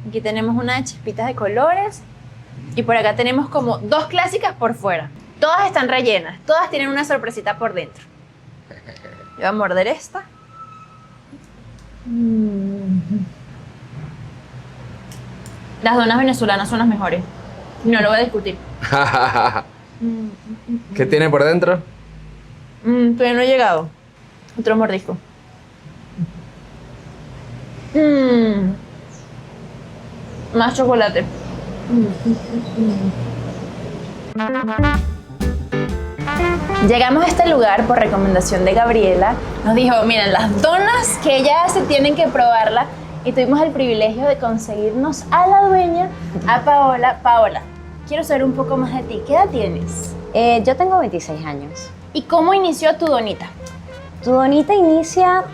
Aquí tenemos una de chispitas de colores y por acá tenemos como 2 clásicas por fuera. Todas están rellenas, todas tienen una sorpresita por dentro. Yo voy a morder esta. Las donas venezolanas son las mejores. No lo voy a discutir. ¿qué tiene por dentro? Todavía no he llegado. Otro mordisco. Más chocolate. Llegamos a este lugar por recomendación de Gabriela. Nos dijo, miren, las donas que ella hace tienen que probarla. Y tuvimos el privilegio de conseguirnos a la dueña, a Paola. Paola, quiero saber un poco más de ti. ¿Qué edad tienes? Yo tengo 26 años. ¿Y cómo inició tu donita? Tu donita inicia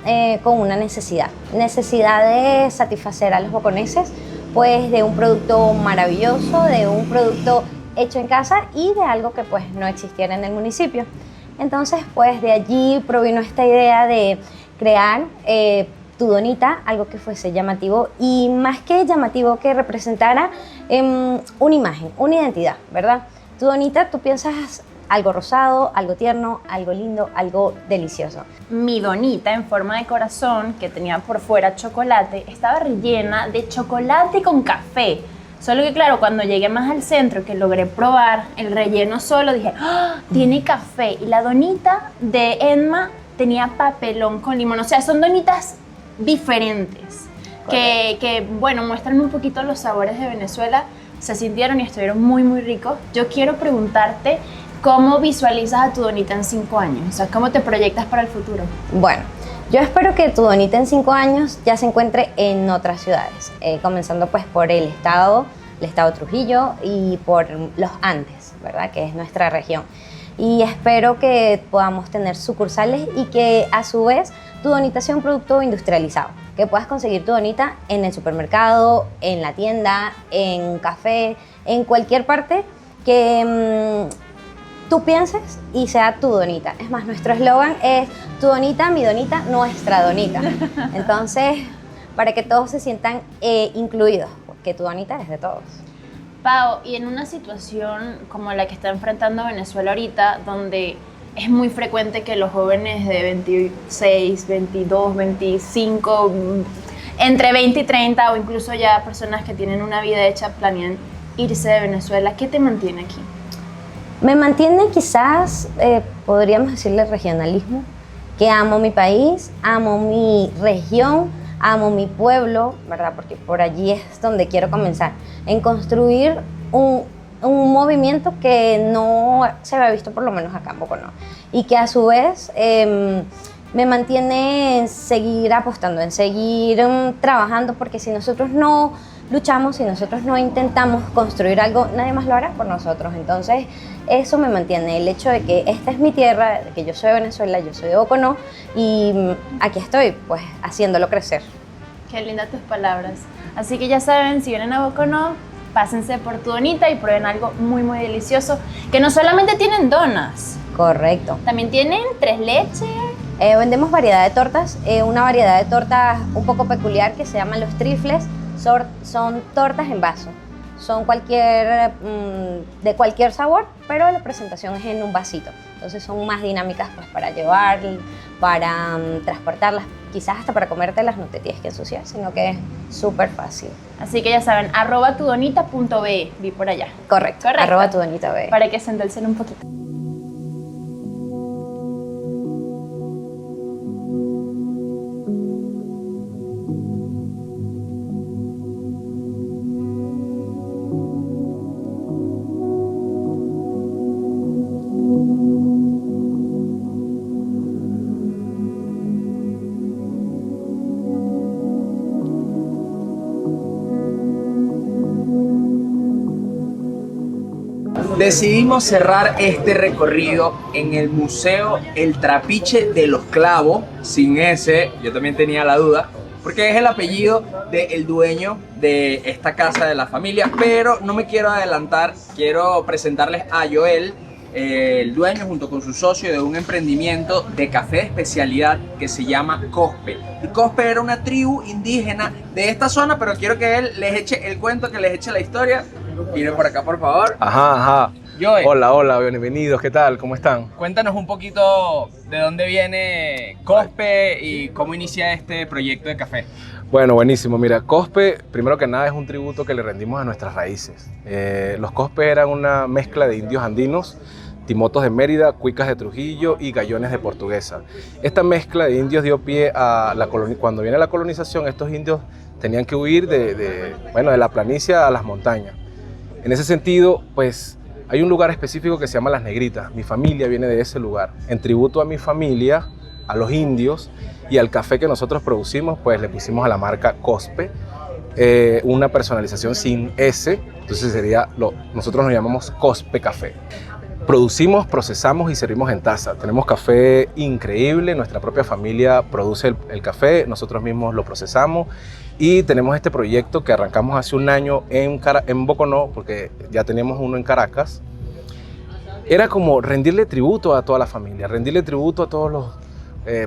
con una necesidad de satisfacer a los boconeses, pues de un producto maravilloso, de un producto hecho en casa y de algo que pues no existiera en el municipio. Entonces pues de allí provino esta idea de crear tu donita, algo que fuese llamativo y más que llamativo que representara una imagen, una identidad, ¿verdad? Tu donita, tú piensas algo rosado, algo tierno, algo lindo, algo delicioso. Mi donita en forma de corazón, que tenía por fuera chocolate, estaba rellena de chocolate con café. Solo que claro, cuando llegué más al centro, que logré probar el relleno solo, dije, ¡ah! Tiene café. Y la donita de Edma tenía papelón con limón. O sea, son donitas diferentes. Que, bueno, muestran un poquito los sabores de Venezuela. Se sintieron y estuvieron muy, muy ricos. Yo quiero preguntarte, ¿cómo visualizas a tu donita en 5 años? O sea, ¿cómo te proyectas para el futuro? Bueno, yo espero que tu donita en 5 años ya se encuentre en otras ciudades, comenzando pues por el estado Trujillo y por los Andes, ¿verdad? Que es nuestra región. Y espero que podamos tener sucursales y que a su vez tu donita sea un producto industrializado, que puedas conseguir tu donita en el supermercado, en la tienda, en un café, en cualquier parte que tú pienses y sea tu donita. Es más, nuestro eslogan es tu donita, mi donita, nuestra donita. Entonces, para que todos se sientan incluidos, porque tu donita es de todos. Pau, y en una situación como la que está enfrentando Venezuela ahorita, donde es muy frecuente que los jóvenes de 26, 22, 25, entre 20 y 30 o incluso ya personas que tienen una vida hecha planean irse de Venezuela, ¿qué te mantiene aquí? Me mantiene quizás, podríamos decirle regionalismo, que amo mi país, amo mi región, amo mi pueblo, ¿verdad? Porque por allí es donde quiero comenzar, en construir un movimiento que no se había visto por lo menos acá en Boconó y que a su vez me mantiene en seguir apostando, en seguir trabajando, porque si nosotros no luchamos, si nosotros no intentamos construir algo, nadie más lo hará por nosotros. Entonces eso me mantiene, el hecho de que esta es mi tierra, de que yo soy de Venezuela, yo soy de Boconó y aquí estoy pues haciéndolo crecer. Qué lindas tus palabras. Así que ya saben, si vienen a Boconó, pásense por Tu Donita y prueben algo muy muy delicioso, que no solamente tienen donas, Correcto. también tienen tres leches. Vendemos variedad de tortas, una variedad de tortas un poco peculiar que se llaman los trifles. Son tortas en vaso. Son de cualquier sabor, pero la presentación es en un vasito. Entonces son más dinámicas pues, para llevar, para transportarlas, quizás hasta para comértelas no te tienes que ensuciar, sino que es súper fácil. Así que ya saben, @tudonita.be, vi por allá. Correcto. @tudonita.be. Para que se endulcen un poquito. Decidimos cerrar este recorrido en el Museo El Trapiche de los Clavos, sin S, yo también tenía la duda, porque es el apellido del dueño de esta casa de la familia, pero no me quiero adelantar, quiero presentarles a Joel, el dueño junto con su socio de un emprendimiento de café de especialidad que se llama Cospe. Y Cospe era una tribu indígena de esta zona, pero quiero que él les eche el cuento, que les eche la historia. Miren por acá, por favor. Ajá. Joel, Hola, bienvenidos, ¿qué tal? ¿Cómo están? cuéntanos un poquito de dónde viene Cospe y cómo inicia este proyecto de café. Bueno, buenísimo. Mira, Cospe, primero que nada, es un tributo que le rendimos a nuestras raíces. Los Cospe eran una mezcla de indios andinos, timotos de Mérida, cuicas de Trujillo y gallones de Portuguesa. Esta mezcla de indios dio pie a cuando viene la colonización, estos indios tenían que huir de la planicie a las montañas. En ese sentido, pues, hay un lugar específico que se llama Las Negritas. Mi familia viene de ese lugar. En tributo a mi familia, a los indios y al café que nosotros producimos, pues le pusimos a la marca Cospe una personalización sin S. Entonces nosotros nos llamamos Cospe Café. Producimos, procesamos y servimos en taza. Tenemos café increíble, nuestra propia familia produce el café, nosotros mismos lo procesamos y tenemos este proyecto que arrancamos hace un año en Boconó, porque ya teníamos uno en Caracas. Era como rendirle tributo a toda la familia, rendirle tributo a todos los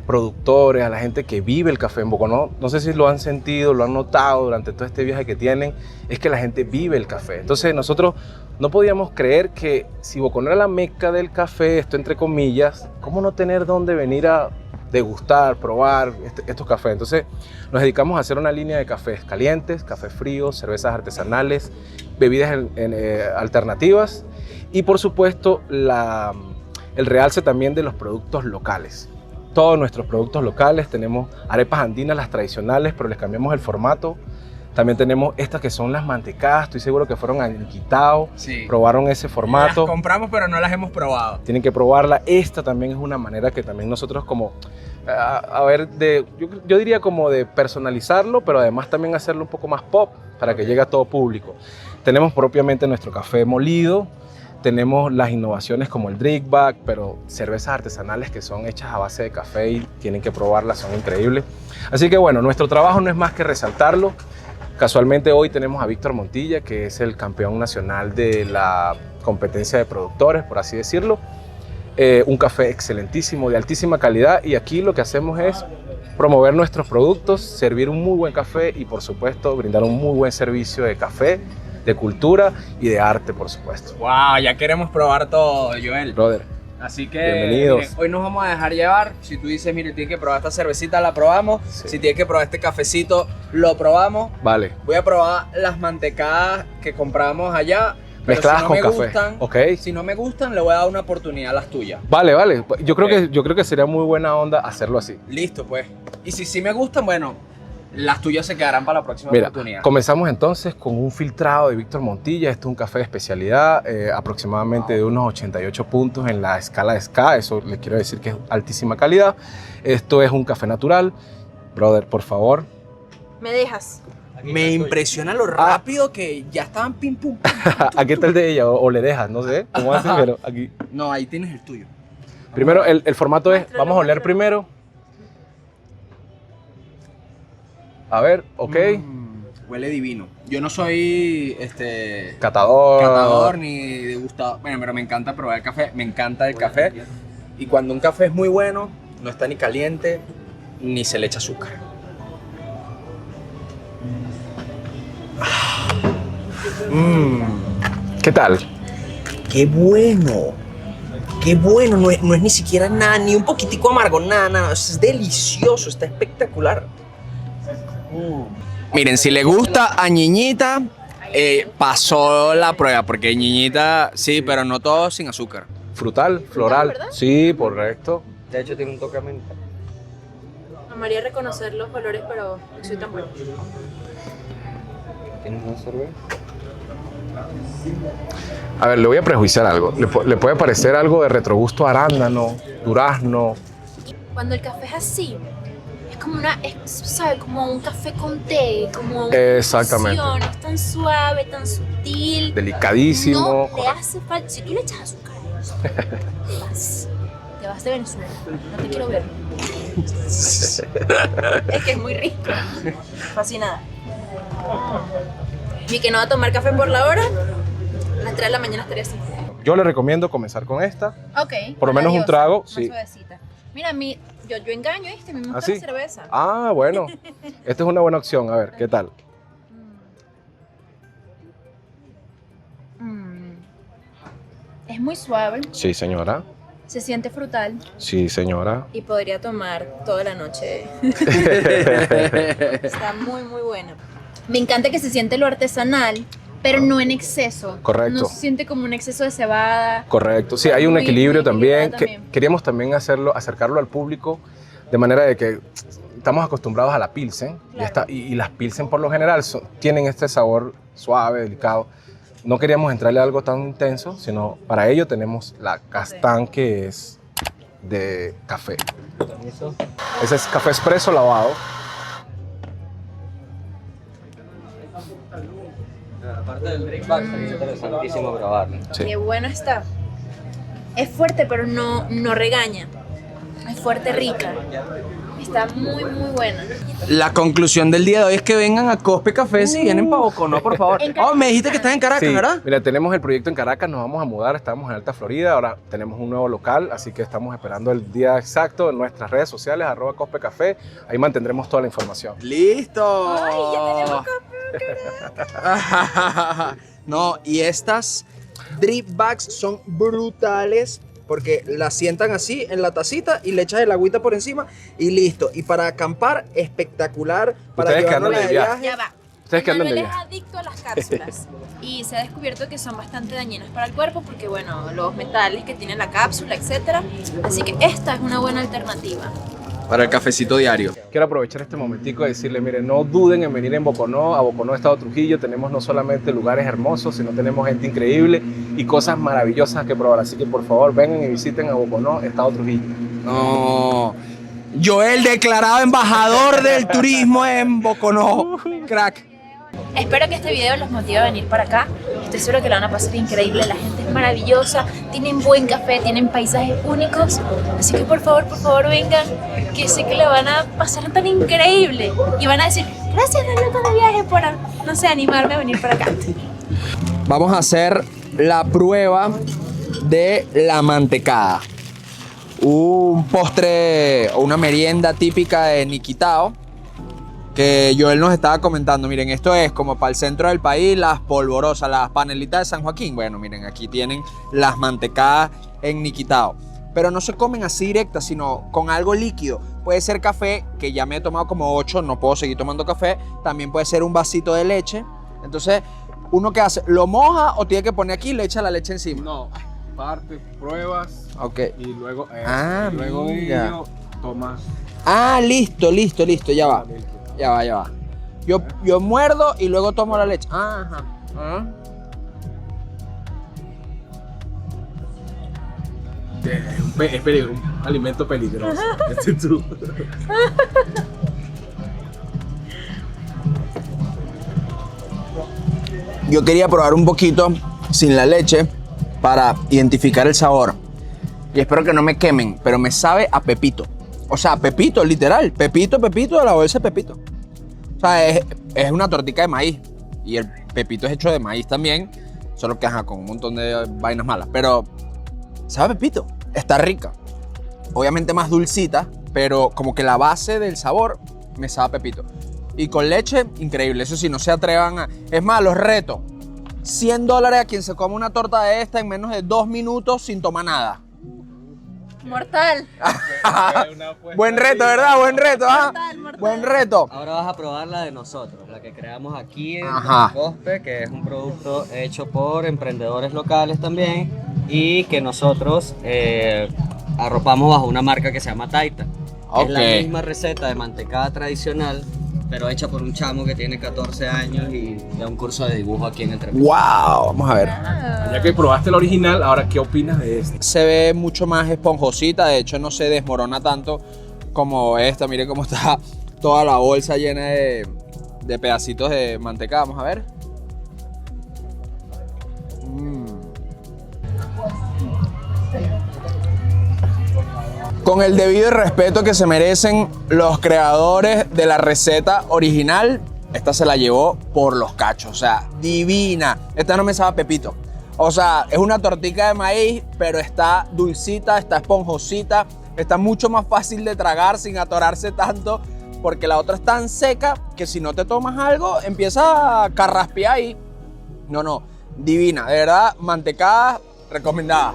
productores, a la gente que vive el café en Boconó. No sé si lo han sentido, lo han notado durante todo este viaje que tienen, es que la gente vive el café. Entonces nosotros no podíamos creer que si Boconó era la meca del café, esto entre comillas, ¿cómo no tener dónde venir a degustar, probar estos cafés? Entonces nos dedicamos a hacer una línea de cafés calientes, cafés fríos, cervezas artesanales, bebidas alternativas y por supuesto el realce también de los productos locales. Todos nuestros productos locales, tenemos arepas andinas, las tradicionales, pero les cambiamos el formato. También tenemos estas que son las mantecadas, estoy seguro que fueron a Quitao, Sí. probaron ese formato. Las compramos, pero no las hemos probado. Tienen que probarla. Esta también es una manera que también nosotros como, yo diría como de personalizarlo, pero además también hacerlo un poco más pop para que llegue a todo público. Tenemos propiamente nuestro café molido, tenemos las innovaciones como el drink bag, pero cervezas artesanales que son hechas a base de café y tienen que probarlas, son increíbles. Así que bueno, nuestro trabajo no es más que resaltarlo. Casualmente hoy tenemos a Víctor Montilla, que es el campeón nacional de la competencia de productores, por así decirlo. Un café excelentísimo, de altísima calidad, y aquí lo que hacemos es promover nuestros productos, servir un muy buen café y por supuesto brindar un muy buen servicio de café, de cultura y de arte, por supuesto. Wow, ya queremos probar todo, Joel. Brother, Así que bienvenidos. miren, hoy nos vamos a dejar llevar. Si tú dices, mire, tienes que probar esta cervecita, la probamos. Sí. Si tienes que probar este cafecito, lo probamos. Vale. Voy a probar las mantecadas que compramos allá. Pero Mezcladas si no con me café. gustan, Ok. si no me gustan, le voy a dar una oportunidad a las tuyas. Vale. Yo creo, Ok. yo creo que sería muy buena onda hacerlo así. Listo, pues. Y si sí me gustan, bueno, las tuyas se quedarán para la próxima Mira, oportunidad. comenzamos entonces con un filtrado de Víctor Montilla. Esto es un café de especialidad, aproximadamente de unos 88 puntos en la escala de SCA. Eso les quiero decir que es altísima calidad. Esto es un café natural. Brother, por favor. ¿Me dejas? Me impresiona lo rápido que ya estaban pim pum. pum, pum, pum, Aquí está el de ella, o le dejas, no sé cómo haces, pero aquí. No, ahí tienes el tuyo. Primero, el formato es, vamos a oler primero. A ver, ok. Huele divino. Yo no soy Catador. ni degustador. Bueno, pero me encanta probar el café. Me encanta el café. Y cuando un café es muy bueno, no está ni caliente, ni se le echa azúcar. ¿Qué tal? ¡Qué bueno! ¡Qué bueno! No es ni siquiera nada, ni un poquitico amargo, nada. Es delicioso, está espectacular. Miren, si le gusta a Ñiñita, pasó la prueba, porque Ñiñita, sí, pero no todo sin azúcar. Frutal, floral. Sí, correcto. De hecho, tiene un toque a menta. Amaría reconocer los valores, pero no soy tan buena. ¿Tienes una cerveza? A ver, le voy a prejuiciar algo. Le puede parecer algo de retrogusto a arándano, durazno. Cuando el café es así, es como ¿sabes? Como un café con té, como una Exactamente. infusión, es tan suave, tan sutil. Delicadísimo. No le hace falta. Si tú le echas azúcar a eso, te vas de Venezuela. No te quiero ver. Es que es muy rico. Fascinada. Y que no va a tomar café por la hora, a las 3 de la mañana estaría así. Yo le recomiendo comenzar con esta. Ok. Por lo menos un trago, más sí. Suavecita. Mira, a mí, yo engaño, ¿viste? A mí me gusta ¿Ah, sí? la cerveza. Ah, bueno. Esta es una buena opción. A ver, ¿qué tal? Es muy suave, Sí, señora. se siente frutal Sí, señora. y podría tomar toda la noche. Está muy, muy buena. Me encanta que se siente lo artesanal, pero no en exceso. Correcto. No se siente como un exceso de cebada. Correcto. Sí, Está hay un muy equilibrio también. equilibrada Queríamos también acercarlo al público de manera de que estamos acostumbrados a la Pilsen y las Pilsen por lo general tienen este sabor suave, delicado. No queríamos entrarle a algo tan intenso, sino para ello tenemos la Castán, que es de café. Ese es café expreso lavado. Aparte del drink back, es interesantísimo probarlo. Sí. Qué bueno está. Es fuerte, pero no regaña. Es fuerte, rica. Está muy, muy buena. La conclusión del día de hoy es que vengan a Cospe Café si vienen para Boconó, por favor. Oh, me dijiste que estás en Caracas, Sí, ¿verdad? mira, tenemos el proyecto en Caracas, nos vamos a mudar, estamos en Alta Florida, ahora tenemos un nuevo local, así que estamos esperando el día exacto en nuestras redes sociales, @CospeCafé, ahí mantendremos toda la información. ¡Listo! Ay, ya tenemos No, y estas drip bags son brutales porque las sientan así en la tacita y le echas el agüita por encima y listo. Y para acampar, espectacular. Para Ustedes que llevarlo andan de de viaje. Ya va. Ustedes que andan de Manuel es viaje. adicto a las cápsulas y se ha descubierto que son bastante dañinas para el cuerpo porque, bueno, los metales que tiene la cápsula, etcétera. Así que esta es una buena alternativa. Para el cafecito diario. Quiero aprovechar este momentico y decirle, miren, no duden en venir a Boconó, Estado Trujillo. Tenemos no solamente lugares hermosos, sino tenemos gente increíble y cosas maravillosas que probar. Así que por favor vengan y visiten a Boconó, Estado Trujillo. No. Joel, declarado embajador del turismo en Boconó. Crack. Espero que este video los motive a venir para acá. Estoy seguro que lo van a pasar increíble. La gente es maravillosa, tienen buen café, tienen paisajes únicos. Así que por favor vengan, que sé que lo van a pasar tan increíble. Y van a decir, gracias la nota de viaje por, no sé, animarme a venir para acá. Vamos a hacer la prueba de la mantecada. Un postre o una merienda típica de Niquitao que Joel nos estaba comentando. Miren, esto es como para el centro del país, las polvorosas, las panelitas de San Joaquín. Bueno, miren, aquí tienen las mantecadas en Niquitao. Pero no se comen así directas, sino con algo líquido. Puede ser café, que ya me he tomado como 8, no puedo seguir tomando café. También puede ser un vasito de leche. Entonces, ¿uno qué hace? ¿Lo moja o tiene que poner aquí y le echa la leche encima? No, parte, pruebas Ok. y luego luego de ello tomas. Ah, listo, ya va. Ya va. Yo muerdo y luego tomo la leche. Ajá. Es un alimento peligroso. Yo quería probar un poquito sin la leche para identificar el sabor. Y espero que no me quemen, pero me sabe a pepito. O sea, pepito, literal. Pepito de la bolsa de pepito. O sea, es una tortica de maíz y el pepito es hecho de maíz también, solo que con un montón de vainas malas. Pero sabe a pepito, está rica. Obviamente más dulcita, pero como que la base del sabor me sabe a pepito. Y con leche, increíble. Eso sí, no se atrevan a... Es más, los reto. $100 a quien se come una torta de esta en menos de 2 minutos sin tomar nada. Mortal. Buen reto, ¿verdad? Buen reto, ¿ah? Buen reto. Ahora vas a probar la de nosotros, la que creamos aquí en Ajá. Cospe, que es un producto hecho por emprendedores locales también y que nosotros arropamos bajo una marca que se llama Taita. Ok. Es la misma receta de mantecada tradicional, pero hecha por un chamo que tiene 14 años y da un curso de dibujo aquí en Entre Ríos. ¡Wow! Vamos a ver. Ya que probaste la original, ahora, ¿qué opinas de esta? Se ve mucho más esponjosita, de hecho no se desmorona tanto como esta. Miren cómo está toda la bolsa llena de pedacitos de manteca. Vamos a ver. Con el debido respeto que se merecen los creadores de la receta original, esta se la llevó por los cachos, o sea, divina. Esta no me sabe a pepito. O sea, es una tortica de maíz, pero está dulcita, está esponjosita, está mucho más fácil de tragar sin atorarse tanto, porque la otra es tan seca que si no te tomas algo, empieza a carraspear ahí. No, divina, de verdad, mantecada recomendada.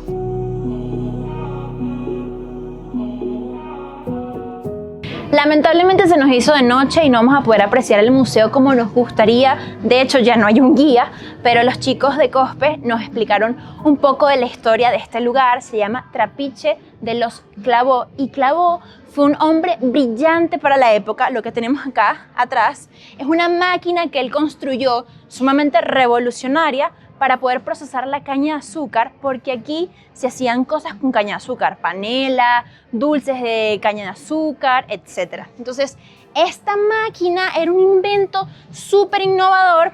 Lamentablemente se nos hizo de noche y no vamos a poder apreciar el museo como nos gustaría. De hecho, ya no hay un guía, pero los chicos de Cospe nos explicaron un poco de la historia de este lugar. Se llama Trapiche de los Clavó. Y Clavó fue un hombre brillante para la época. Lo que tenemos acá atrás es una máquina que él construyó sumamente revolucionaria para poder procesar la caña de azúcar, porque aquí se hacían cosas con caña de azúcar, panela, dulces de caña de azúcar, etc. Entonces, esta máquina era un invento súper innovador.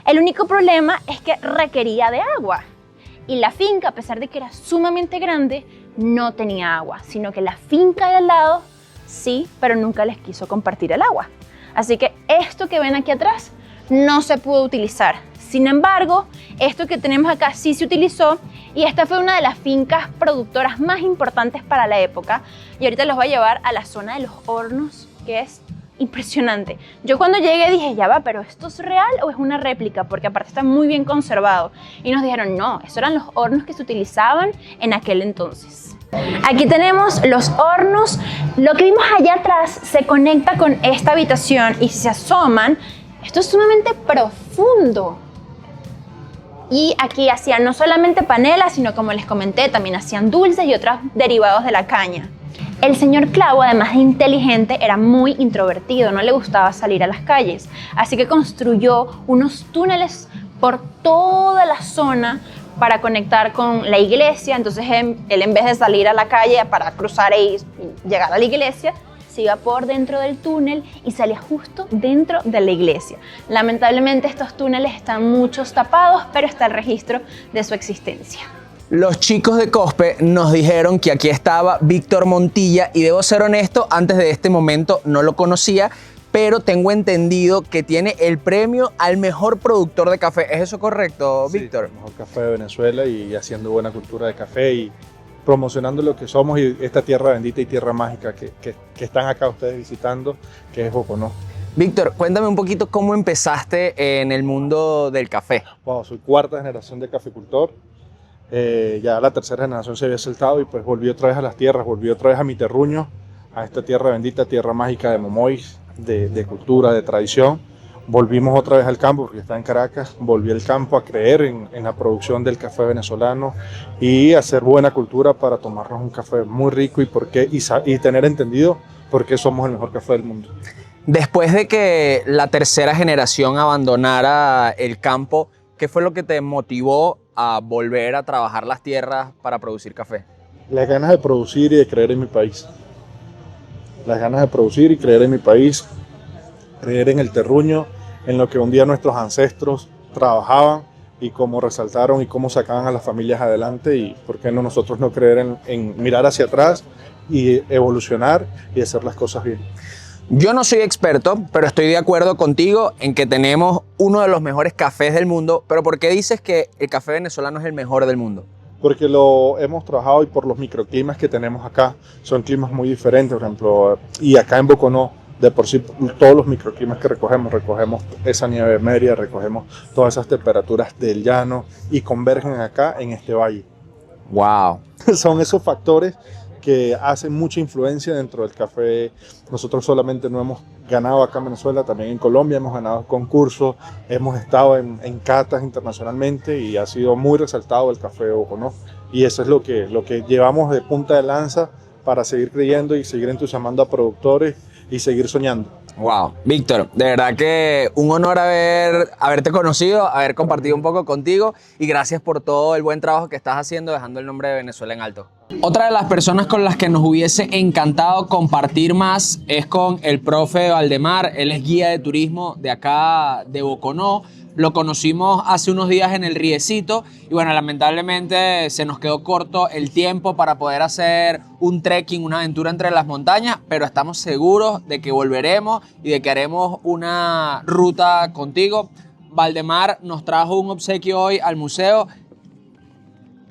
El único problema es que requería de agua. Y la finca, a pesar de que era sumamente grande, no tenía agua, sino que la finca de al lado sí, pero nunca les quiso compartir el agua. Así que esto que ven aquí atrás no se pudo utilizar. Sin embargo, esto que tenemos acá sí se utilizó y esta fue una de las fincas productoras más importantes para la época. Y ahorita los voy a llevar a la zona de los hornos, que es impresionante. Yo cuando llegué dije, ya va, pero ¿esto es real o es una réplica? Porque aparte está muy bien conservado. Y nos dijeron, no, esos eran los hornos que se utilizaban en aquel entonces. Aquí tenemos los hornos. Lo que vimos allá atrás se conecta con esta habitación y si se asoman, esto es sumamente profundo. Y aquí hacían no solamente panela, sino como les comenté, también hacían dulces y otros derivados de la caña. El señor Clavo, además de inteligente, era muy introvertido, no le gustaba salir a las calles. Así que construyó unos túneles por toda la zona para conectar con la iglesia. Entonces él, en vez de salir a la calle para cruzar y llegar a la iglesia, se iba por dentro del túnel y salía justo dentro de la iglesia. Lamentablemente estos túneles están muchos tapados, pero está el registro de su existencia. Los chicos de Cospe nos dijeron que aquí estaba Víctor Montilla y debo ser honesto, antes de este momento no lo conocía, pero tengo entendido que tiene el premio al mejor productor de café. ¿Es eso correcto, Víctor? Sí, el mejor café de Venezuela y haciendo buena cultura de café y promocionando lo que somos y esta tierra bendita y tierra mágica que están acá ustedes visitando, que es Boconó. Víctor, cuéntame un poquito cómo empezaste en el mundo del café. Wow, soy cuarta generación de caficultor. Ya la tercera generación se había saltado y pues volví otra vez a las tierras, volví otra vez a mi terruño, a esta tierra bendita, tierra mágica de Momois, de cultura, de tradición. Volvimos otra vez al campo porque estaba en Caracas, volví al campo a creer en la producción del café venezolano y hacer buena cultura para tomarnos un café muy rico y tener entendido por qué somos el mejor café del mundo. Después de que la tercera generación abandonara el campo, ¿qué fue lo que te motivó a volver a trabajar las tierras para producir café? Las ganas de producir y de creer en mi país. Las ganas de producir y creer en mi país, creer en el terruño, en lo que un día nuestros ancestros trabajaban y cómo resaltaron y cómo sacaban a las familias adelante y por qué no nosotros no creer en mirar hacia atrás y evolucionar y hacer las cosas bien. Yo no soy experto, pero estoy de acuerdo contigo en que tenemos uno de los mejores cafés del mundo. Pero ¿por qué dices que el café venezolano es el mejor del mundo? Porque lo hemos trabajado y por los microclimas que tenemos acá, son climas muy diferentes, por ejemplo, y acá en Boconó, de por sí, todos los microclimas que recogemos esa nieve media, recogemos todas esas temperaturas del llano y convergen acá en este valle. ¡Wow! Son esos factores que hacen mucha influencia dentro del café. Nosotros solamente no hemos ganado acá en Venezuela, también en Colombia hemos ganado concursos, hemos estado en catas internacionalmente y ha sido muy resaltado el café de Boconó. Y eso es lo que llevamos de punta de lanza para seguir creyendo y seguir entusiasmando a productores y seguir soñando. Wow, Víctor, de verdad que un honor haberte conocido, haber compartido un poco contigo y gracias por todo el buen trabajo que estás haciendo dejando el nombre de Venezuela en alto. Otra de las personas con las que nos hubiese encantado compartir más es con el profe Valdemar. Él es guía de turismo de acá de Boconó. Lo conocimos hace unos días en el Riecito y bueno, lamentablemente se nos quedó corto el tiempo para poder hacer un trekking, una aventura entre las montañas, pero estamos seguros de que volveremos y de que haremos una ruta contigo. Valdemar nos trajo un obsequio hoy al museo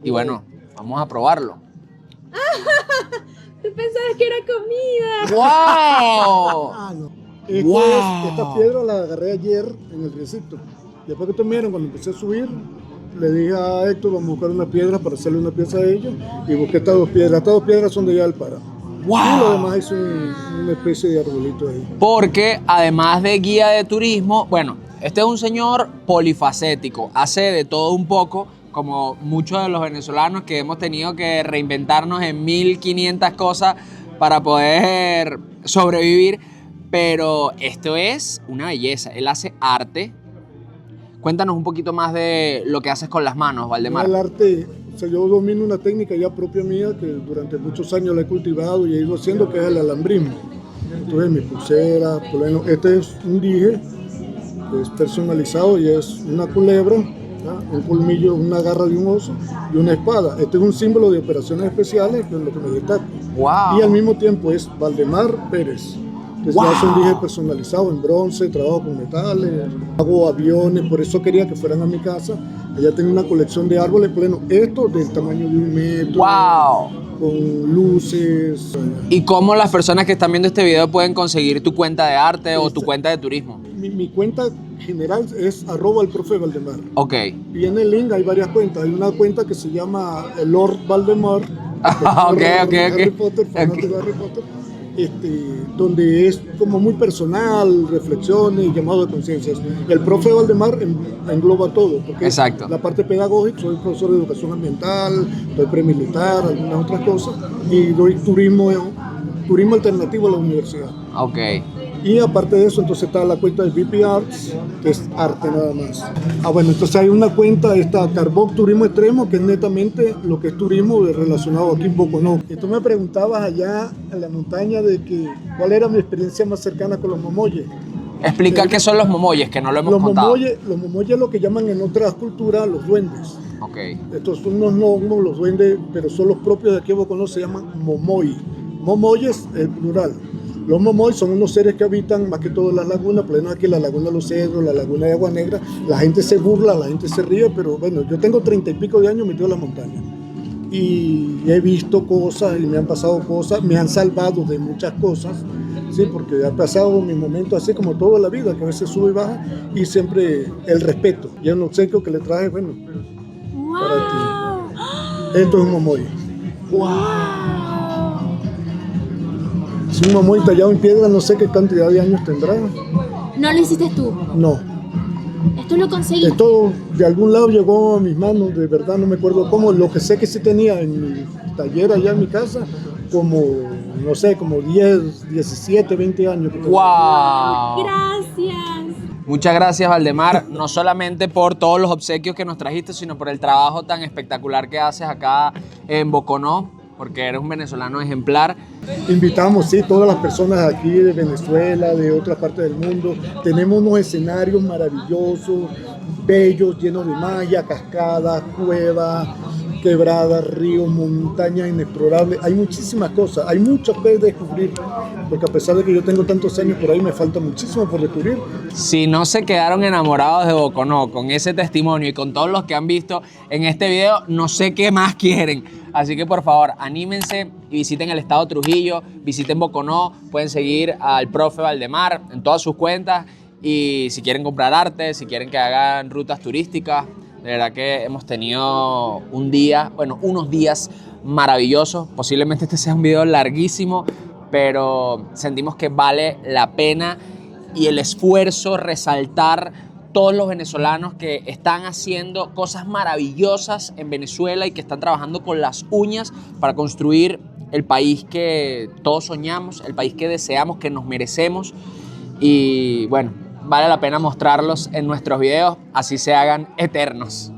y bueno, vamos a probarlo. Tú pensabas que era comida. ¡Wow! No. ¡Wow! Esta piedra la agarré ayer en el Riecito. Después que terminaron, cuando empecé a subir, le dije a Héctor, vamos a buscar una piedra para hacerle una pieza a ellos. Y busqué estas dos piedras. Estas dos piedras son de allá del Pará. ¡Wow! Y lo demás es una especie de arbolito ahí. Porque además de guía de turismo, bueno, este es un señor polifacético, hace de todo un poco, como muchos de los venezolanos que hemos tenido que reinventarnos en 1500 cosas para poder sobrevivir, pero esto es una belleza. Él hace arte. Cuéntanos un poquito más de lo que haces con las manos, Valdemar. El arte, o sea, yo domino una técnica ya propia mía que durante muchos años la he cultivado y he ido haciendo, que es el alambrismo. Entonces mi pulsera, por ejemplo, este es un dije, que es personalizado y es una culebra, ¿ya? Un colmillo, una garra de un oso y una espada. Este es un símbolo de operaciones especiales, que es lo que me destaca. Wow. Y al mismo tiempo es Valdemar Pérez. Entonces ya es un dije personalizado en bronce, trabajo con metales, hago aviones, por eso quería que fueran a mi casa. Allá tengo una colección de árboles plenos, estos del tamaño de 1 metro, ¡wow! Con luces. ¿Y cómo las personas que están viendo este video pueden conseguir tu cuenta de arte o tu cuenta de turismo? Mi cuenta general es @elprofe_Valdemar. Ok. Y en el link hay varias cuentas. Hay una cuenta que se llama Lord Valdemar. Ok. Harry Potter, fanático de Harry Potter. Donde es como muy personal, reflexiones y llamado de conciencias. El profe Valdemar engloba todo, porque exacto. La parte pedagógica, soy profesor de educación ambiental, doy premilitar, algunas otras cosas, y doy turismo alternativo a la universidad. Ok. Y aparte de eso, entonces está la cuenta de VP Arts, que es arte nada más. Bueno, entonces hay una cuenta, esta Carbón Turismo Extremo, que es netamente lo que es turismo relacionado aquí en Boconó. Y tú me preguntabas allá en la montaña de que cuál era mi experiencia más cercana con los momoyes. Explica qué son los momoyes, que no lo hemos contado. Los momoyes es lo que llaman en otras culturas los duendes. Ok. Estos son unos gnomos, los duendes, pero son los propios de aquí en Boconó, se llaman momoy. Momoyes es el plural. Los momoy son unos seres que habitan más que todo en las lagunas, por ejemplo aquí la laguna de los Cedros, la laguna de Agua Negra. La gente se burla, la gente se ríe, pero bueno, yo tengo 30 y pico de años metido en la montaña. Y he visto cosas y me han pasado cosas, me han salvado de muchas cosas, sí, porque ha pasado mi momento así como toda la vida, que a veces sube y baja, y siempre el respeto. Y un obsequio que le traje, bueno, para ti. Esto es un momoy. ¡Wow! Es un momoy tallado en piedra, no sé qué cantidad de años tendrá. ¿No lo hiciste tú? No. ¿Esto lo conseguí? Esto de algún lado llegó a mis manos, de verdad no me acuerdo cómo. Lo que sé que sí tenía en mi taller allá en mi casa, como, no sé, como 10, 17, 20 años. ¡Wow! Gracias. Muchas gracias, Valdemar, no solamente por todos los obsequios que nos trajiste, sino por el trabajo tan espectacular que haces acá en Boconó, porque eres un venezolano ejemplar. Invitamos, sí, todas las personas aquí de Venezuela, de otras partes del mundo. Tenemos unos escenarios maravillosos, bellos, llenos de malla, cascadas, cuevas, quebradas, ríos, montañas inexplorables. Hay muchísimas cosas, hay mucho que descubrir, porque a pesar de que yo tengo tantos años por ahí, me falta muchísimo por descubrir. Si no se quedaron enamorados de Boconó con ese testimonio y con todos los que han visto en este video, no sé qué más quieren. Así que por favor, anímense y visiten el estado Trujillo, visiten Boconó, pueden seguir al profe Valdemar en todas sus cuentas y si quieren comprar arte, si quieren que hagan rutas turísticas, de verdad que hemos tenido unos días maravillosos. Posiblemente este sea un video larguísimo, pero sentimos que vale la pena y el esfuerzo resaltar todos los venezolanos que están haciendo cosas maravillosas en Venezuela y que están trabajando con las uñas para construir el país que todos soñamos, el país que deseamos, que nos merecemos. Y bueno, vale la pena mostrarlos en nuestros videos, así se hagan eternos.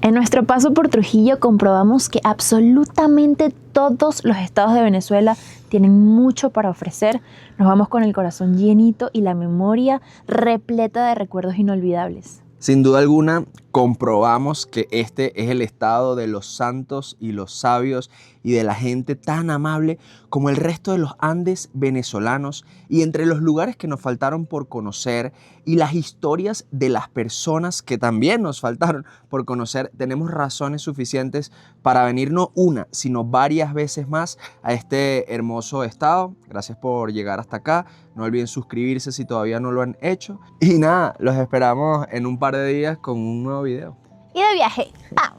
En nuestro paso por Trujillo comprobamos que absolutamente todos los estados de Venezuela tienen mucho para ofrecer. Nos vamos con el corazón llenito y la memoria repleta de recuerdos inolvidables. Sin duda alguna, comprobamos que este es el estado de los santos y los sabios y de la gente tan amable como el resto de los Andes venezolanos, y entre los lugares que nos faltaron por conocer y las historias de las personas que también nos faltaron por conocer, tenemos razones suficientes para venir no una, sino varias veces más a este hermoso estado. Gracias por llegar hasta acá. No olviden suscribirse si todavía no lo han hecho. Y nada, los esperamos en un par de días con un nuevo video. Y de viaje. ¡Pau!